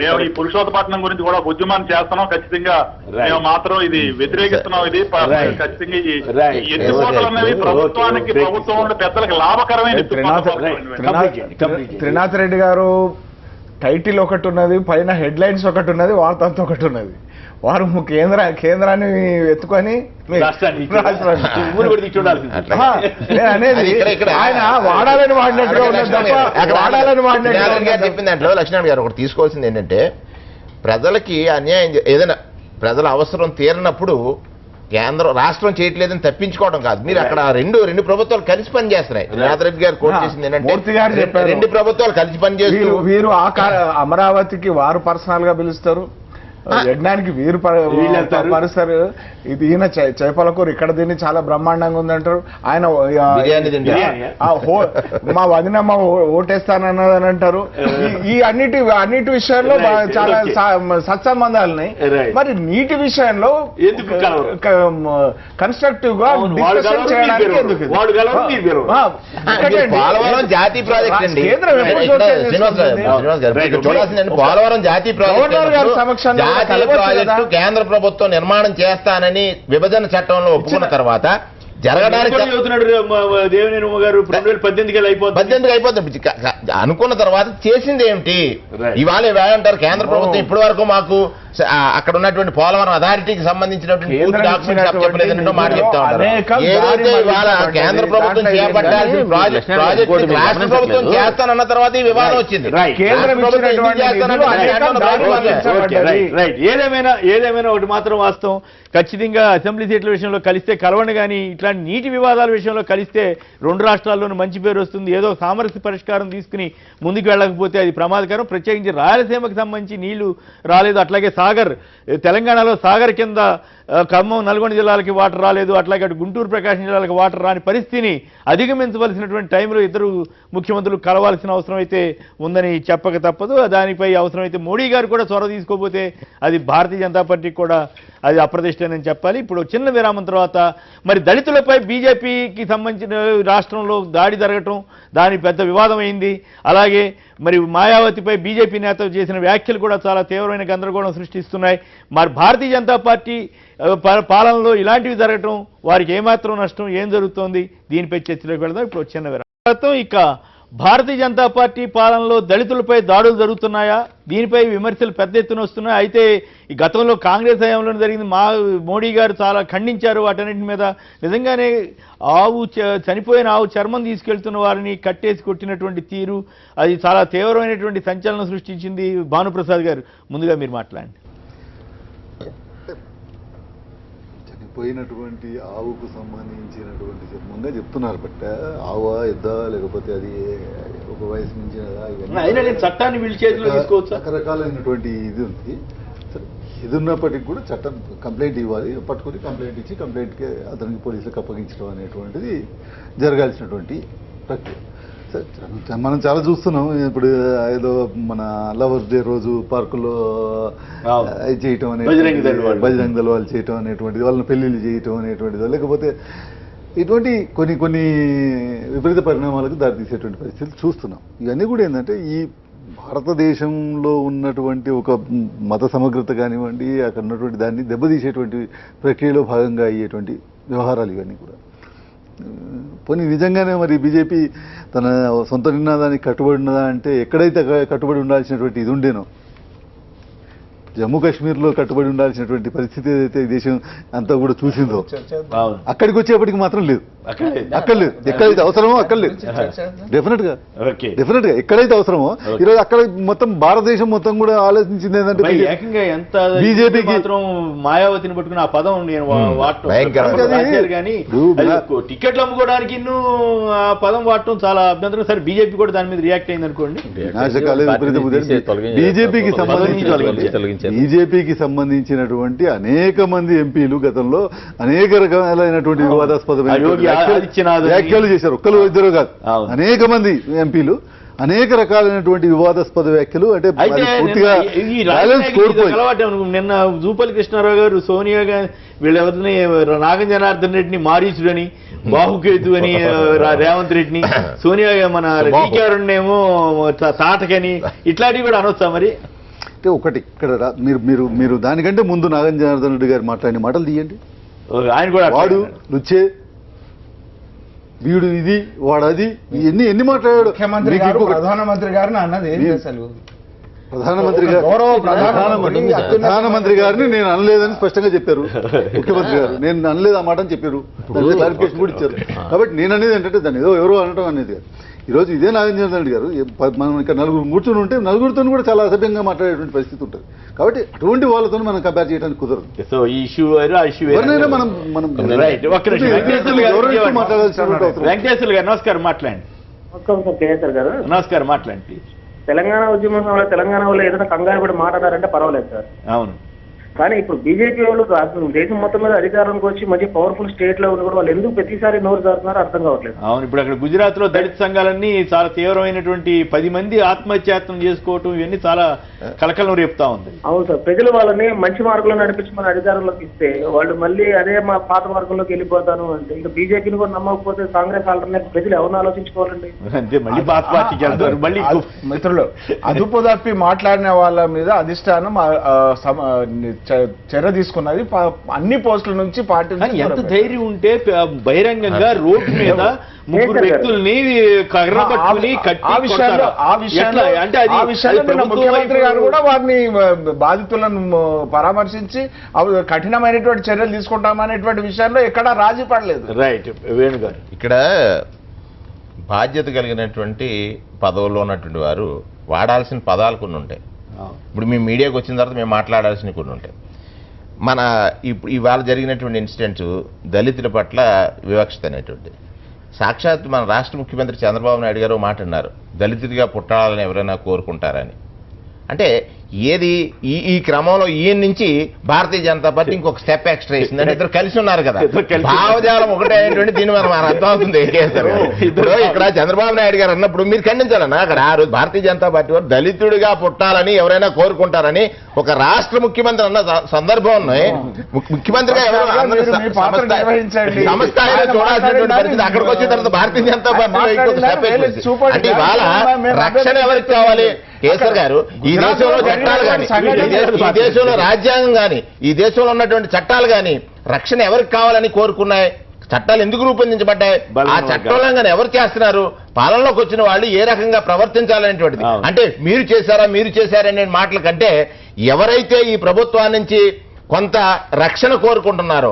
మేము ఈ పురుషోత్తపట్నం గురించి కూడా ఉద్యమాన్ని చేస్తున్నాం. ఖచ్చితంగా మేము మాత్రం ఇది వ్యతిరేకిస్తున్నాం. ఇది ఖచ్చితంగా ఈ ఎత్తిపోతలు అనేవి ప్రభుత్వం పెద్దలకు లాభకరమైన. త్రినాథ్ రెడ్డి గారు టైటిల్ ఒకటి ఉన్నది, పైన హెడ్ లైన్స్ ఒకటి ఉన్నది, వార్తంతా ఒకటి ఉన్నది. వారు కేంద్రాన్ని ఎత్తుకొని ఆయన వాడాలని చెప్పింది దాంట్లో లక్ష్మణ్ గారు ఒకటి తీసుకోవాల్సింది ఏంటంటే, ప్రజలకి అన్యాయం ఏదైనా ప్రజల అవసరం తీరినప్పుడు రాష్ట్రం చేయట్లేదని తప్పించుకోవడం కాదు. మీరు అక్కడ రెండు ప్రభుత్వాలు కలిసి పనిచేస్తున్నాయి. రేవంత్ గారు కోట్ చేసింది ఏంటంటే, 2 ప్రభుత్వాలు కలిసి పనిచేస్తూ వీరు అమరావతికి వారు పర్సనల్ గా పిలుస్తారు, యజ్ఞానికి వీరు పరుస్తారు. ఇది ఈయన చేపలకూర ఇక్కడ దీన్ని చాలా బ్రహ్మాండంగా ఉందంటారు. ఆయన మా వదినమ్మ ఓటేస్తానన్నదని అంటారు. ఈ అన్నిటి విషయాల్లో చాలా సత్సంబంధాలని. మరి నీటి విషయంలో కన్స్ట్రక్టివ్ గా డిస్కషన్ చేయడానికి ఎందుకు? పోలవరం జాతీయ ప్రాజెక్ట్ అండి. పోలవరం జాతీయ ప్రాజెక్ట్ ప్రాజెక్టు కేంద్ర ప్రభుత్వం నిర్మాణం చేస్తానని విభజన చట్టంలో ఒప్పుకున్న తర్వాత జరగడానికి అయిపోతుంది. అనుకున్న తర్వాత చేసింది ఏమిటి? ఇవాళ అంటారు కేంద్ర ప్రభుత్వం ఇప్పటి వరకు మాకు అక్కడ ఉన్నటువంటి పోలవరం అథారిటీకి సంబంధించినటువంటి మాట చెప్తా ఉంటారు. ఏదైతే ఇవాళ కేంద్ర ప్రభుత్వం చేపట్టాల్సిన ప్రాజెక్ట్ రాష్ట్ర ప్రభుత్వం చేస్తానన్న తర్వాత ఈ వివాదం వచ్చింది. ఏదేమైనా ఒకటి మాత్రం వాస్తవం, ఖచ్చితంగా అసెంబ్లీ సీట్ల విషయంలో కలిస్తే కలవండి, కానీ ఇట్లాంటి నీటి వివాదాల విషయంలో కలిస్తే 2 రాష్ట్రాల్లోనూ మంచి పేరు వస్తుంది. ఏదో సామరస్య పరిష్కారం తీసుకుని ముందుకు వెళ్ళకపోతే అది ప్రమాదకరం. ప్రత్యేకించి రాయలసీమకు సంబంధించి నీళ్లు రాలేదు, అట్లాగే సాగర్ తెలంగాణలో సాగర్ కింద ఖమ్మం నల్గొండ జిల్లాలకి వాటర్ రాలేదు, అట్లాగే అటు గుంటూరు ప్రకాశం జిల్లాలకు వాటర్ రాని పరిస్థితిని అధిగమించవలసినటువంటి టైంలో ఇద్దరు ముఖ్యమంత్రులు కలవాల్సిన అవసరం అయితే ఉందని చెప్పక తప్పదు. దానిపై అవసరమైతే మోడీ గారు కూడా చొరవ తీసుకోకపోతే అది భారతీయ జనతా పార్టీకి కూడా అది అప్రతిష్టని చెప్పాలి. ఇప్పుడు చిన్న విరామం తర్వాత మరి దళితులపై బీజేపీకి సంబంధించిన రాష్ట్రంలో దాడి జరగటం, దాని పెద్ద వివాదం అయింది. అలాగే మరి మాయావతిపై బీజేపీ నేతలు చేసిన వ్యాఖ్యలు కూడా చాలా తీవ్రమైన గందరగోళం సృష్టిస్తున్నాయి. మరి భారతీయ జనతా పార్టీ పాలనలో ఇలాంటివి జరగటం వారికి ఏమాత్రం నష్టం, ఏం జరుగుతోంది, దీనిపై చర్చలోకి వెళదాం. ఇప్పుడు చిన్న విరామం. ఇక భారతీయ జనతా పార్టీ పాలనలో దళితులపై దాడులు జరుగుతున్నాయా, దీనిపై విమర్శలు పెద్ద ఎత్తున వస్తున్నాయి. అయితే ఈ గతంలో కాంగ్రెస్ హయాంలో జరిగింది, మోడీ గారు చాలా ఖండించారు వాటన్నిటి మీద. నిజంగానే చనిపోయిన ఆవు చర్మం తీసుకెళ్తున్న వారిని కట్టేసి కొట్టినటువంటి తీరు అది చాలా తీవ్రమైనటువంటి సంచలనం సృష్టించింది. భానుప్రసాద్ గారు ముందుగా మీరు మాట్లాడండి. పోయినటువంటి ఆవుకు సంబంధించినటువంటి చర్మంగా చెప్తున్నారు. బట్ ఆవా ఎద్దా లేకపోతే అది ఒక వయసు నుంచి చట్టాన్ని వీళ్ళ చేతిలో తీసుకోవచ్చు. రకరకాలైనటువంటి ఇది ఉంది. ఇది ఉన్నప్పటికీ కూడా చట్టం కంప్లైంట్ ఇవ్వాలి, పట్టుకుని కంప్లైంట్ ఇచ్చి కంప్లైంట్కి అతనికి పోలీసులకు అప్పగించడం అనేటువంటిది జరగాల్సినటువంటి ప్రక్రియ. మనం చాలా చూస్తున్నాం. ఇప్పుడు ఏదో మన లవర్స్ డే రోజు పార్కులో చేయటం అనేటువంటి, బజరంగ్ దళ వాళ్ళు చేయటం అనేటువంటిది, వాళ్ళని పెళ్లిళ్ళు చేయటం అనేటువంటిది, లేకపోతే ఇటువంటి కొన్ని విపరీత పరిణామాలకు దారితీసేటువంటి పరిస్థితులు చూస్తున్నాం. ఇవన్నీ కూడా ఏంటంటే ఈ భారతదేశంలో ఉన్నటువంటి ఒక మత సమగ్రత కానివ్వండి, అక్కడ ఉన్నటువంటి దాన్ని దెబ్బతీసేటువంటి ప్రక్రియలో భాగంగా అయ్యేటువంటి వ్యవహారాలు ఇవన్నీ కూడా. పోనీ నిజంగానే మరి బీజేపీ తన సొంత నినాదానికి కట్టుబడి ఉన్నదా అంటే, ఎక్కడైతే కట్టుబడి ఉండాల్సినటువంటి ఇది ఉండేనో, జమ్మూ కాశ్మీర్లో కట్టుబడి ఉండాల్సినటువంటి పరిస్థితి ఏదైతే ఈ దేశం అంతా కూడా చూసిందో, అక్కడికి వచ్చేప్పటికి మాత్రం లేదు. అక్కడ లేదు. ఎక్కడైతే అవసరమో అక్కడ లేదు. డెఫినెట్ గా ఎక్కడైతే అవసరమో ఈరోజు అక్కడ మొత్తం భారతదేశం మొత్తం కూడా ఆలోచించింది ఏంటంటే, బీజేపీకి మాత్రం మాయావతిని పట్టుకుని ఆ పదం నేను కానీ టికెట్లు అమ్ముకోవడానికి ఆ పదం వాడటం చాలా అభ్యంతరం. సరే, బీజేపీ కూడా దాని మీద రియాక్ట్ అయింది అనుకోండి. బీజేపీకి సంబంధించినటువంటి అనేక మంది ఎంపీలు గతంలో అనేక రకాలైనటువంటి వివాదాస్పదమైన వ్యాఖ్యలు చేశారు. ఒక్కరు ఇద్దరు కాదు, అనేక మంది ఎంపీలు అనేక రకాలైనటువంటి వివాదాస్పద వ్యాఖ్యలు. అంటే నిన్న జూపల్లి కృష్ణారావు గారు సోనియా గాంధీ వీళ్ళెవరిని నాగం జనార్దన్ రెడ్డిని మారీచుడని, బాహుకేతు అని రేవంత్ రెడ్డిని, సోనియా మన డీకేఆర్ఏమో తాటకని, ఇట్లాంటివి కూడా అనొచ్చా మరి? అంటే ఒకటి ఇక్కడ మీరు దానికంటే ముందు నాగం జనార్దన్ రెడ్డి గారు మాట్లాడిన మాటలు తీయండి. ఆయన కూడా వాడు లుచ్చే, వీడు ఇది, వాడు అది, ఎన్ని మాట్లాడాడు. ప్రధానమంత్రి గారిని అన్నది అసలు ప్రధానమంత్రి గారిని నేను అనలేదని స్పష్టంగా చెప్పారు ముఖ్యమంత్రి గారు. నేను అనలేదు ఆ మాట అని చెప్పారు, క్లారిఫికేషన్ కూడా ఇచ్చారు. కాబట్టి నేను అనేది ఏంటంటే దాన్ని ఏదో ఎవరో అనడం అనేది కాదు. ఈరోజు ఇదే నాగేంద్ర రెడ్డి గారు మనం ఇక్కడ నలుగురు కూర్చొని ఉంటే నలుగురితో కూడా చాలా అసభ్యంగా మాట్లాడేటువంటి పరిస్థితి ఉంటుంది. కాబట్టి అటువంటి వాళ్ళతో మనం కంపేర్ చేయడానికి కుదరదు. సో ఈ ఇష్యూ మనం వెంకటేశ్వర గారు నమస్కారం, మాట్లాడండి. నమస్కారం, మాట్లాడండి ప్లీజ్. తెలంగాణ ఉద్యమం వల్ల తెలంగాణ వాళ్ళు ఏదైనా కంగారు కూడా మాట్లాడారంటే పర్వాలేదు సార్. అవును, కానీ ఇప్పుడు బీజేపీ వాళ్ళు దేశం మొత్తం మీద అధికారంలోకి వచ్చి మంచి పవర్ఫుల్ స్టేట్ లో ఉన్న కూడా వాళ్ళు ఎందుకు ప్రతిసారి నోరు జారుతున్నారో అర్థం కావట్లేదు. అవును, ఇప్పుడు అక్కడ గుజరాత్ లో దళిత సంఘాలన్నీ చాలా తీవ్రమైనటువంటి 10 మంది ఆత్మహత్యాత్నం చేసుకోవటం, ఇవన్నీ చాలా కలకలం రేపుతా ఉంది. అవును సార్, ప్రజలు వాళ్ళని మంచి మార్గంలో నడిపించమని అధికారంలోకి ఇస్తే వాళ్ళు మళ్ళీ అదే మా పాత మార్గంలోకి వెళ్ళిపోతాను అంటే, ఇంకా బీజేపీని కూడా నమ్మకపోతే కాంగ్రెస్ ఆల్టర్నేట్ ప్రజలు ఎవరిని ఆలోచించుకోవాలండి? అంతే, మళ్ళీ పాత పార్టీకి వెళ్తారు. మళ్ళీ మిత్రులు, అదుపు తప్పి మాట్లాడిన వాళ్ళ మీద అధిష్టానం చర్య తీసుకున్నది. అన్ని పోస్టుల నుంచి పార్టీ ఎంత ధైర్యం ఉంటే బహిరంగంగా రోడ్డు మీద ముగ్గురు వ్యక్తుల్ని కర్రబట్టుకుని ముఖ్యమంత్రి గారు కూడా వారిని బాధితులను పరామర్శించి కఠినమైనటువంటి చర్యలు తీసుకుంటామనేటువంటి విషయంలో ఎక్కడా రాజీ పడలేదు. రైట్, వేణుగారు. ఇక్కడ బాధ్యత కలిగినటువంటి పదవుల్లో ఉన్నటువంటి వారు వాడాల్సిన పదాలు కొన్ని ఉంటాయి. ఇప్పుడు మేము మీడియాకి వచ్చిన తర్వాత మేము మాట్లాడాల్సినవి కొన్ని ఉంటాయి. మన ఇవాళ జరిగినటువంటి ఇన్సిడెంట్స్ దళితుల పట్ల వివక్షత అనేటువంటి, సాక్షాత్ మన రాష్ట్ర ముఖ్యమంత్రి చంద్రబాబు నాయుడు గారు మాట అన్నారు, దళితుడిగా పుట్టాలని ఎవరైనా కోరుకుంటారని. అంటే ఏది ఈ క్రమంలో ఈయన నుంచి భారతీయ జనతా పార్టీ ఇంకొక స్టెప్ ఎక్స్ట్రా వేసింది. అంటే ఇద్దరు కలిసి ఉన్నారు కదా, భావజాలం ఒకటే అయినటువంటి దీన్ని మనం అర్థం అవుతుంది. ఇప్పుడు ఇక్కడ చంద్రబాబు నాయుడు గారు అన్నప్పుడు మీరు ఖండించాలన్నా, అక్కడ ఆ రోజు భారతీయ జనతా పార్టీ వారు దళితుడిగా పుట్టాలని ఎవరైనా కోరుకుంటారని ఒక రాష్ట్ర ముఖ్యమంత్రి అన్న సందర్భంలో ముఖ్యమంత్రిగా సమస్థాయిలో చూడాల్సినటువంటి పరిస్థితి అక్కడికి వచ్చిన తర్వాత భారతీయ జనతా పార్టీ అంటే ఇవాళ రక్షణ ఎవరికి కావాలి? కేసర్ గారు, ఈ దేశంలో చట్టాలు కానీ, ఈ దేశంలో రాజ్యాంగం కానీ, ఈ దేశంలో ఉన్నటువంటి చట్టాలు కానీ రక్షణ ఎవరికి కావాలని కోరుకున్నాయి? చట్టాలు ఎందుకు రూపొందించబడ్డాయి? ఆ చట్టోల్లంఘన ఎవరు చేస్తున్నారు? పాలనలోకి వచ్చిన వాళ్ళు ఏ రకంగా ప్రవర్తించాలనేటువంటిది. అంటే మీరు చేశారనే మాటల కంటే ఎవరైతే ఈ ప్రభుత్వాన్ని నుంచి కొంత రక్షణ కోరుకుంటున్నారో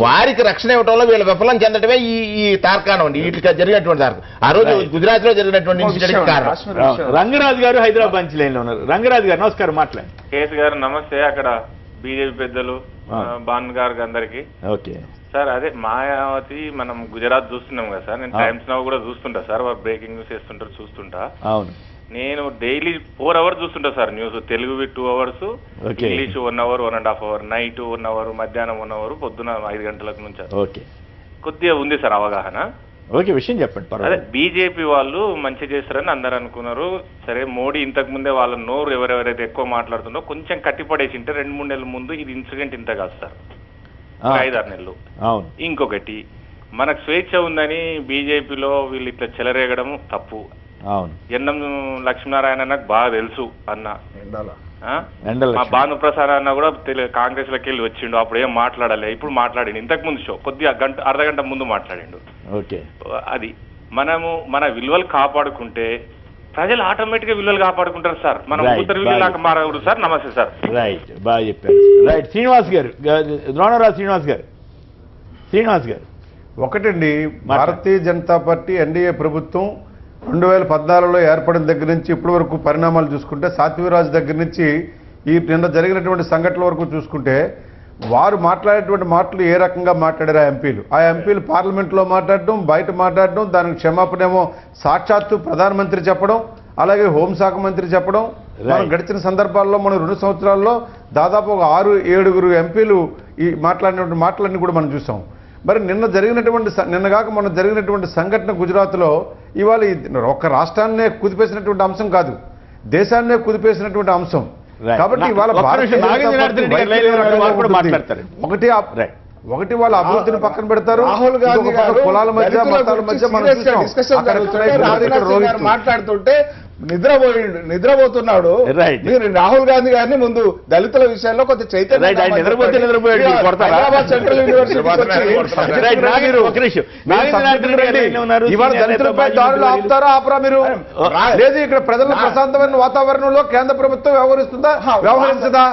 వారికి రక్షణ ఇవ్వడంలో వీళ్ళు విఫలం చెందడమే ఈ తార్కాణం అండి. వీటికి జరిగినటువంటి తార్కం ఆ రోజు గుజరాత్ లో జరిగినటువంటి ఇన్సిడెంట్ కారణం. రంగరాజు గారు హైదరాబాద్ నుంచి లైన్ లో ఉన్నారు. రంగరాజు గారు నమస్కారం, మాట్లాడండి. కేసు గారు నమస్తే. అక్కడ బీజేపీ పెద్దలు బాన్ గారికి అందరికి ఓకే సార్. అదే మాయావతి మనం గుజరాత్ చూస్తున్నాం కదా సార్, నేను టైమ్స్ నౌ కూడా చూస్తుంటా సార్, వారు బ్రేకింగ్ న్యూస్ చేస్తుంటారు చూస్తుంటా. అవును, నేను డైలీ 4 hours చూస్తుంటా సార్ న్యూస్. తెలుగువి 2 hours, English 1 hour, 1.5 hour, night 1 hour, మధ్యాహ్నం 1 hour, పొద్దున 5 గంటలకు నుంచి. ఓకే, కొద్దిగా ఉంది సార్ అవగాహన. ఓకే, విషయం చెప్పండి. అదే బీజేపీ వాళ్ళు మంచి చేస్తారని అందరు అనుకున్నారు. సరే, మోడీ ఇంతకు ముందే వాళ్ళ నోరు ఎవరెవరైతే ఎక్కువ మాట్లాడుతుందో కొంచెం కట్టిపడేసి ఉంటే 2-3 నెలల ముందు ఇది ఇన్సిడెంట్ ఇంత కాదు సార్, 5-6 నెలలు. ఇంకొకటి, మనకు స్వేచ్ఛ ఉందని బీజేపీలో వీళ్ళు ఇట్లా చెలరేగడం తప్పు. అవును. ఎన్నం లక్ష్మీనారాయణ నాకు బాగా తెలుసు అన్న. ఎండల మా భానుప్రసాద్ అన్న కూడా కాంగ్రెస్ లోకి వెళ్ళి వచ్చిండు, అప్పుడు ఏం మాట్లాడాలి, ఇప్పుడు మాట్లాడిండు. ఇంతకు ముందు షో కొద్దిగా అర్ధగంట ముందు మాట్లాడిండు. ఓకే, అది మనము మన విలువలు కాపాడుకుంటే ప్రజలు ఆటోమేటిక్ గా విలువలు కాపాడుకుంటారు సార్. మనం ఉత్తర విలువలాగా మారకూడదు సార్. నమస్తే సార్. రైట్, బాగా చెప్పారు. రైట్, శ్రీనివాస్ గారు, ద్రోణరాజు శ్రీనివాస్ గారు. ఒకటండి, భారతీయ జనతా పార్టీ ఎన్డీఏ ప్రభుత్వం 2014లో ఏర్పడిన దగ్గర నుంచి ఇప్పటి వరకు పరిణామాలు చూసుకుంటే, సాత్విరాజు దగ్గర నుంచి ఈ నిన్న జరిగినటువంటి సంఘటనల వరకు చూసుకుంటే, వారు మాట్లాడేటువంటి మాటలు ఏ రకంగా మాట్లాడారు ఆ ఎంపీలు పార్లమెంట్లో మాట్లాడడం, బయట మాట్లాడడం, దానికి క్షమాపణేమో సాక్షాత్తు ప్రధానమంత్రి చెప్పడం, అలాగే హోంశాఖ మంత్రి చెప్పడం. మనం గడిచిన సందర్భాల్లో మనం 2 సంవత్సరాల్లో దాదాపు ఒక 6-7 ఎంపీలు ఈ మాట్లాడినటువంటి మాటలన్నీ కూడా మనం చూసాం. మరి నిన్నగాక మొన్న జరిగినటువంటి సంఘటన గుజరాత్లో ఇవాళ ఒక రాష్ట్రాన్నే కుదిపేసినటువంటి అంశం కాదు, దేశాన్నే కుదిపేసినటువంటి అంశం. కాబట్టి ఇవాళ ఒకటి వాళ్ళ అభివృద్ధిని పక్కన పెడతారు, రాహుల్ గాంధీ కులాల మధ్య మతాల మధ్య మాట్లాడుతుంటే నిద్రపోతున్నాడు. మీరు రాహుల్ గాంధీ గారిని ముందు దళితుల విషయంలో కొంత చైతన్యం సెంట్రల్ దళితులపై దాడులు ఆపుతారా ఆపరా మీరు? లేదు, ఇక్కడ ప్రజల ప్రశాంతమైన వాతావరణంలో కేంద్ర ప్రభుత్వం వ్యవహరించదా?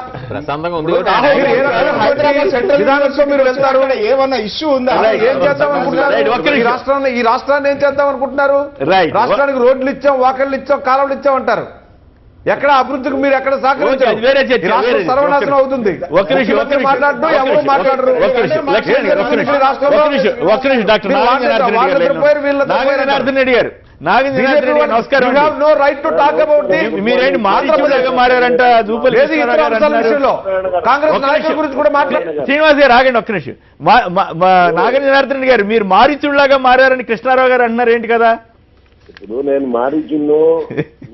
మీరు వెళ్తారు, ఏమన్నా ఇష్యూ ఉందా? ఏం చేద్దాం అనుకుంటున్నారు? ఈ రాష్ట్రాన్ని ఏం చేద్దాం అనుకుంటున్నారు? రాష్ట్రానికి రోడ్లు ఇచ్చాం, వాకళ్ళు ఇచ్చాం, కాలువలు ఇచ్చామంటారు. ఎక్కడ అభివృద్ధికి మీరు ఎక్కడ సహకరించారు? సర్వనాశనం అవుతుంది. మాట్లాడరు. మీరేంటి మాత్రం మారారంట కాంగ్రెస్ నాయకుల గురించి కూడా మాట్లాడారు. శ్రీనివాస్ గారు ఆగండి ఒక్క నిమిషం. నాగేంద్ర జనార్దన్ రెడ్డి గారు, మీరు మారీచుడిలాగా మారారని కృష్ణారావు గారు అంటున్నారు, ఏంటి కదా? ఇప్పుడు నేను మారీచును,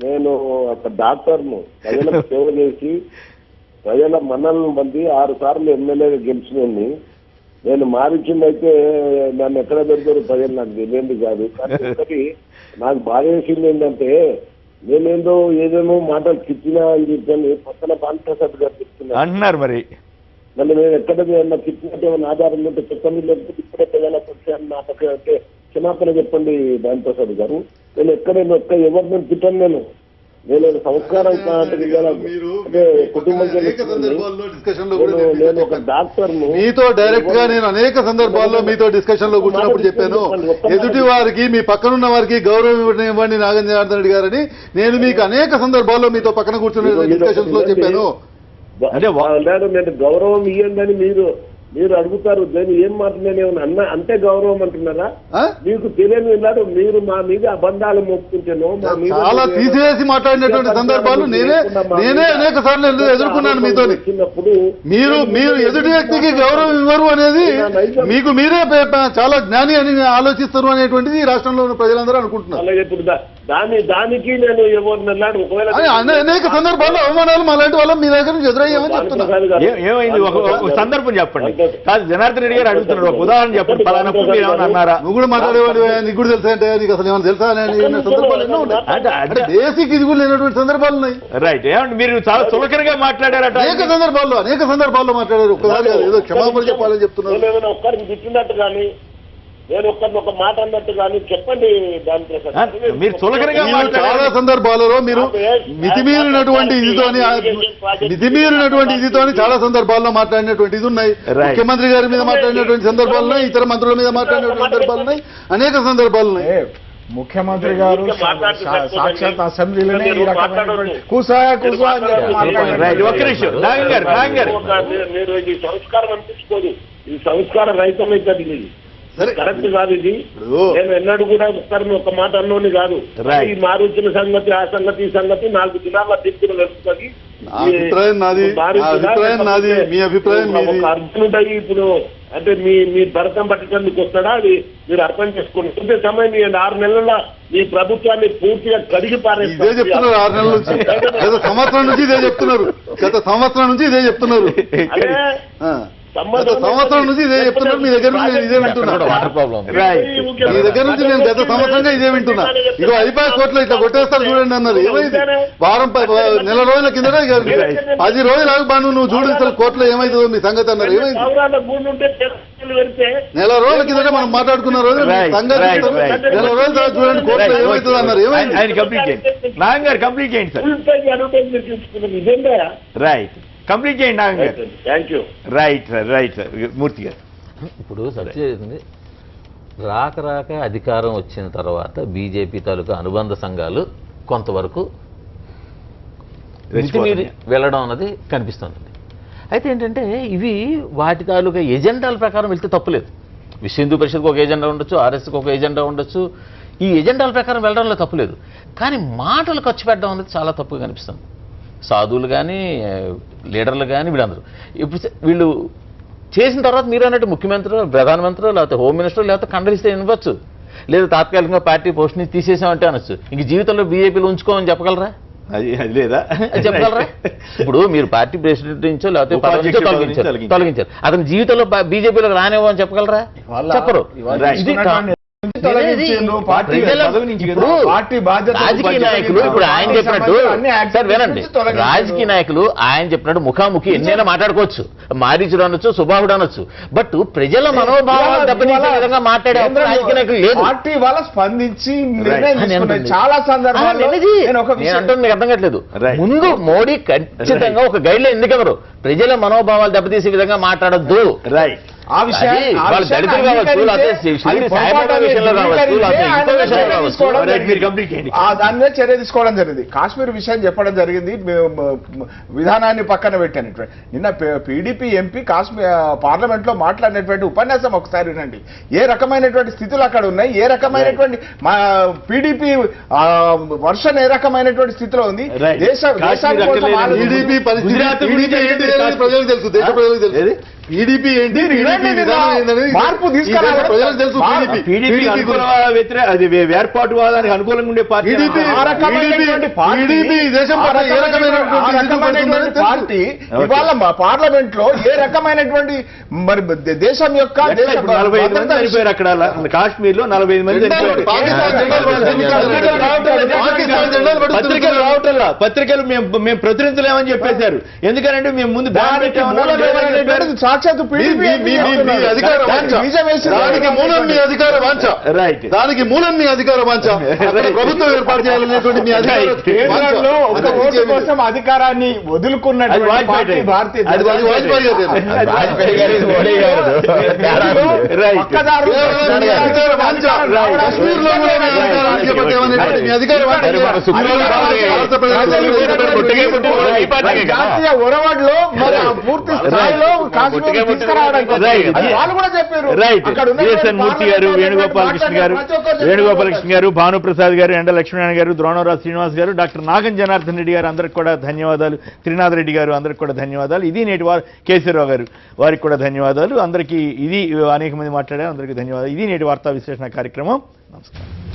నేను ఒక డాక్టర్ను, ప్రజలకు సేవ చేసి ప్రజల మన్నలను పొంది 6 సార్లు ఎమ్మెల్యేగా గెలిచినోని. నేను మారీచున్నైతే నన్ను ఎక్కడ పెడతారు ప్రజలు నాకు తెలియంది కాదు. కానీ నాకు బాధ వేసింది ఏంటంటే, ఏదేమో మాటలు కిచ్చినా అని చెప్పాను, పక్కన భానుప్రసాద్ గారు చెప్తున్నారు అంటున్నారు. మరి మళ్ళీ నేను ఎక్కడ కిచ్చినట్టు ఏమైనా ఆధారం ఉంటే చెప్పండి, లేకపోతే ఇప్పుడే ప్రజలకు వచ్చాను నా పక్కన అంటే క్షమాపణ చెప్పండి భానుప్రసాద్ గారు. నేను ఎవరిని తిట్టాను, నేను సంస్కారం కుటుంబం నేను ఒక డాక్టర్ మీతో డైరెక్ట్ గా నేను అనేక సందర్భాల్లో మీతో డిస్కషన్ లో కూర్చున్నప్పుడు చెప్పాను, ఎదుటి వారికి మీ పక్కనున్న వారికి గౌరవం ఇవ్వండి నాగేంద్ర జనార్దన్ రెడ్డి గారని. నేను మీకు అనేక సందర్భాల్లో మీతో పక్కన కూర్చున్న డిస్కషన్స్ లో చెప్పాను. నేను గౌరవం ఇవ్వండి అని మీరు అడుగుతారు. దాన్ని ఏం మాట్లాడేమన్నా అన్న అంతే గౌరవం అంటున్నారా? మీకు తెలియని విన్నారు, మీరు మా మీద అబద్ధాలు మోపుకుంటేనో చాలా తీసివేసి మాట్లాడినటువంటి సందర్భాలు నేనే అనేక సార్లు ఎదుర్కొన్నాను మీతో. మీరు ఎదుటి వ్యక్తికి గౌరవం ఇవ్వరు అనేది మీకు మీరే చాలా జ్ఞాని అని ఆలోచిస్తారు అనేటువంటిది ఈ రాష్ట్రంలో ఉన్న ప్రజలందరూ అనుకుంటున్నారు. ఇప్పుడు దానికి నేను ఎవరినన్నాడు, ఒకవేళ అనేక సందర్భాల్లో అవమానాలు అలాంటి వాళ్ళ మీ దగ్గర నుంచి ఎదురయ్యామని చెప్తున్నారు. ఏమైంది ఒక సందర్భం చెప్పండి. కాదు, జనార్దన్ రెడ్డి గారు అడుగుతున్నారు, ఒక ఉదాహరణ చెప్పండి. పలానప్పుడు మీరు ఏమన్నా అన్నారా? నువ్వు కూడా మాట్లాడేవాడు, నీకు కూడా తెలుసా అంటే నీకు అసలు ఏమైనా తెలుసా అనే సందర్భాలు ఎన్నో ఉన్నాయి. అంటే బేసిక్ ఇది కూడా లేనటువంటి సందర్భాలు ఉన్నాయి. రైట్, ఏమంటే మీరు చాలా చులకనగా మాట్లాడారట. అనేక సందర్భాల్లో మాట్లాడారు. ఒక్కసారి ఏదో క్షమాపణ చెప్పాలని చెప్తున్నారు. ఒక్కరికి తిట్టినట్టు కానీ నేను ఒక మాట అన్నట్టు కానీ చెప్పండి. మీరు చులకనగా చాలా సందర్భాలలో మీరు మితిమీరినటువంటి ఇదితోని చాలా సందర్భాల్లో మాట్లాడినటువంటి ఇది ఉన్నాయి. ముఖ్యమంత్రి గారి మీద మాట్లాడినటువంటి సందర్భాలు ఉన్నాయి, ఇతర మంత్రుల మీద మాట్లాడినటువంటి సందర్భాలు ఉన్నాయి, అనేక సందర్భాలు ఉన్నాయి. ముఖ్యమంత్రి గారు సాక్షాత్ అసెంబ్లీలోనే మీరు ఇది సంస్కారం అనిపించుకోదు, ఇది సంస్కార రహితమైతే కరెక్ట్ కాదు. ఇది నేను ఎన్నడూ కూడా ఒక మాట అన్నోని కాదు. ఈ మారుచిన సంగతి, ఆ సంగతి, ఈ సంగతి 4 దినాల తీర్పులు వెళ్తుంది. అర్థం ఉంటాయి. ఇప్పుడు అంటే మీ భరతం పట్టడానికి వస్తాడా అది మీరు అర్థం చేసుకోండి. ఇంత సమయం 6 నెలల మీ ప్రభుత్వాన్ని పూర్తిగా కడిగి పారేస్తారు. 6 నెలల నుంచి, గత సంవత్సరం నుంచి ఇదే చెప్తున్నారు. సంవత్సరం నుంచి ఇదే చెప్తున్నారు, మీ దగ్గర నుంచి నేను ఇదే వింటున్నా. వాటర్ ప్రాబ్లం మీ దగ్గర నుంచి నేను గత సంవత్సరంగా ఇదే వింటున్నా. ఇగో అయిపోయి కోట్లు ఇట్లా కొట్టేస్తారు చూడండి అన్నారు. ఏమైంది? నెల రోజుల కింద 10 రోజులు ఆగు నువ్వు చూడు అసలు కోర్టులో ఏమైతుందో మీ సంగతి అన్నారు. ఏమైంది? నెల రోజుల కింద మనం మాట్లాడుకున్న రోజు సంగతి నెల రోజుల తర్వాత చూడండి కోర్టులో ఏమైతుందో అన్నారు. ఏమైంది? ఆయన కంప్లీట్ చేయండి నాగం గారు, కంప్లీట్ చేయండి సార్. రైట్, కంప్లీట్ చేయండి Nagam garu. Thank you. Right sir, right sir. Murthy garu, ఇప్పుడు సత్యది రాక అధికారం వచ్చిన తర్వాత బీజేపీ తాలూకా అనుబంధ సంఘాలు కొంతవరకు మితిమీరి వెళ్ళడం అన్నది కనిపిస్తుంది. అయితే ఏంటంటే ఇవి వాటి తాలూకా ఎజెండాల ప్రకారం వెళ్తే తప్పులేదు. విశ్వ హిందూ పరిషత్కి ఒక ఎజెండా ఉండొచ్చు, ఆర్ఎస్కి ఒక ఎజెండా ఉండొచ్చు. ఈ ఎజెండాల ప్రకారం వెళ్ళడంలో తప్పులేదు. కానీ మాటలు ఖర్చు పెట్టడం అనేది చాలా తప్పుగా కనిపిస్తుంది. సాధువులు కానీ లీడర్లు కానీ వీళ్ళందరూ ఇప్పుడు వీళ్ళు చేసిన తర్వాత మీరు అన్నట్టు ముఖ్యమంత్రి, ప్రధానమంత్రి, లేకపోతే హోమ్ మినిస్టర్, లేకపోతే ఖండలిస్తే ఇవ్వచ్చు, లేదా తాత్కాలికంగా పార్టీ పోస్ట్ నుంచి తీసేసామంటే అనొచ్చు. ఇంక జీవితంలో బీజేపీలో ఉంచుకోమని చెప్పగలరా? అది లేదా చెప్పగలరా? ఇప్పుడు మీరు పార్టీ ప్రెసిడెంట్ నుంచో లేకపోతే తొలగించారు, అతని జీవితంలో బీజేపీలో రానివ్వని చెప్పగలరా? చెప్పరు. రాజకీయ నాయకులు ఇప్పుడు ఆయన చెప్పినట్టు సార్ వినండి, రాజకీయ నాయకులు ఆయన చెప్పినట్టు ముఖాముఖి ఎన్నైనా మాట్లాడుకోవచ్చు, మారీచుడు అనొచ్చు, సుబాహుడు అనొచ్చు. బట్ ప్రజల మనోభావాలు దెబ్బతీసే విధంగా మాట్లాడే రాజకీయ నాయకులు లేదు. పార్టీ వాళ్ళ స్పందించి చాలా సందర్భాల్లో అంటుంది మీకు అర్థం కావట్లేదు. ముందు మోడీ ఖచ్చితంగా ఒక గైడ్ లైన్ ఎందుకెవరు ప్రజల మనోభావాలు దెబ్బతీసే విధంగా మాట్లాడద్దు. రైట్. ఆ విషయాన్ని దాని మీద చర్య తీసుకోవడం జరిగింది. కాశ్మీర్ విషయం చెప్పడం జరిగింది, విధానాన్ని పక్కన పెట్టినటువంటి. నిన్న పీడీపీ ఎంపీ కాశ్మీర్ పార్లమెంట్ లో మాట్లాడినటువంటి ఉపన్యాసం ఒకసారి వినండి. ఏ రకమైనటువంటి స్థితులు అక్కడ ఉన్నాయి, ఏ రకమైనటువంటి పీడీపీ వర్షన్ ఏ రకమైనటువంటి స్థితిలో ఉంది, టీడీపీ ఏంటి, మార్పు తీసుకురావాలి ప్రజలకు తెలుసు. టీడీపీ వేర్పాటువాదానికి అనుకూలంగా ఉండే పార్టీ. పార్టీ ఇవాళ పార్లమెంట్ లో ఏ రకమైనటువంటి మరి దేశం యొక్క 45 మంది చనిపోయారు అక్కడ కాశ్మీర్ లో. 45 మంది చనిపోయారు. పత్రికలు రావటంలా, పత్రికలు మేము ప్రతినిధులు ఏమని చెప్పేశారు. ఎందుకంటే మేము ముందు సాక్షాత్ దానికి మూలం మీ అధికార వాంఛ. రైట్. దానికి మూలం మీ అధికార వాంఛ. ప్రభుత్వం ఏర్పాటు చేయాలనేటువంటి మీ కేంద్రంలో ఒక ఓటు కోసం అధికారాన్ని వదులుకున్నటువంటి వాజ్పేయి జాతీయ ఒరవడిలో మరి పూర్తి స్థాయిలో కాశ్మీర్ తీసుకురావడం వాళ్ళు కూడా చెప్పారు. మూర్తి గారు, వేణుగోపాలకృష్ణ గారు, భానుప్రసాద్ గారు, ఎండ లక్ష్మీనారాయణ గారు, ద్రోణరావు శ్రీనివాస్ గారు, డాక్టర్ నాగం జనార్దన్ రెడ్డి గారు అందరికి కూడా ధన్యవాదాలు. త్రినాథ్ రెడ్డి గారు అందరికి కూడా ధన్యవాదాలు. ఇది నేటి కేసీరావు గారు వారికి కూడా ధన్యవాదాలు. అందరికీ ఇది అనేక మంది మాట్లాడారు, అందరికీ ధన్యవాదాలు. ఇది నేటి వార్తా విశ్లేషణ కార్యక్రమం. నమస్కారం.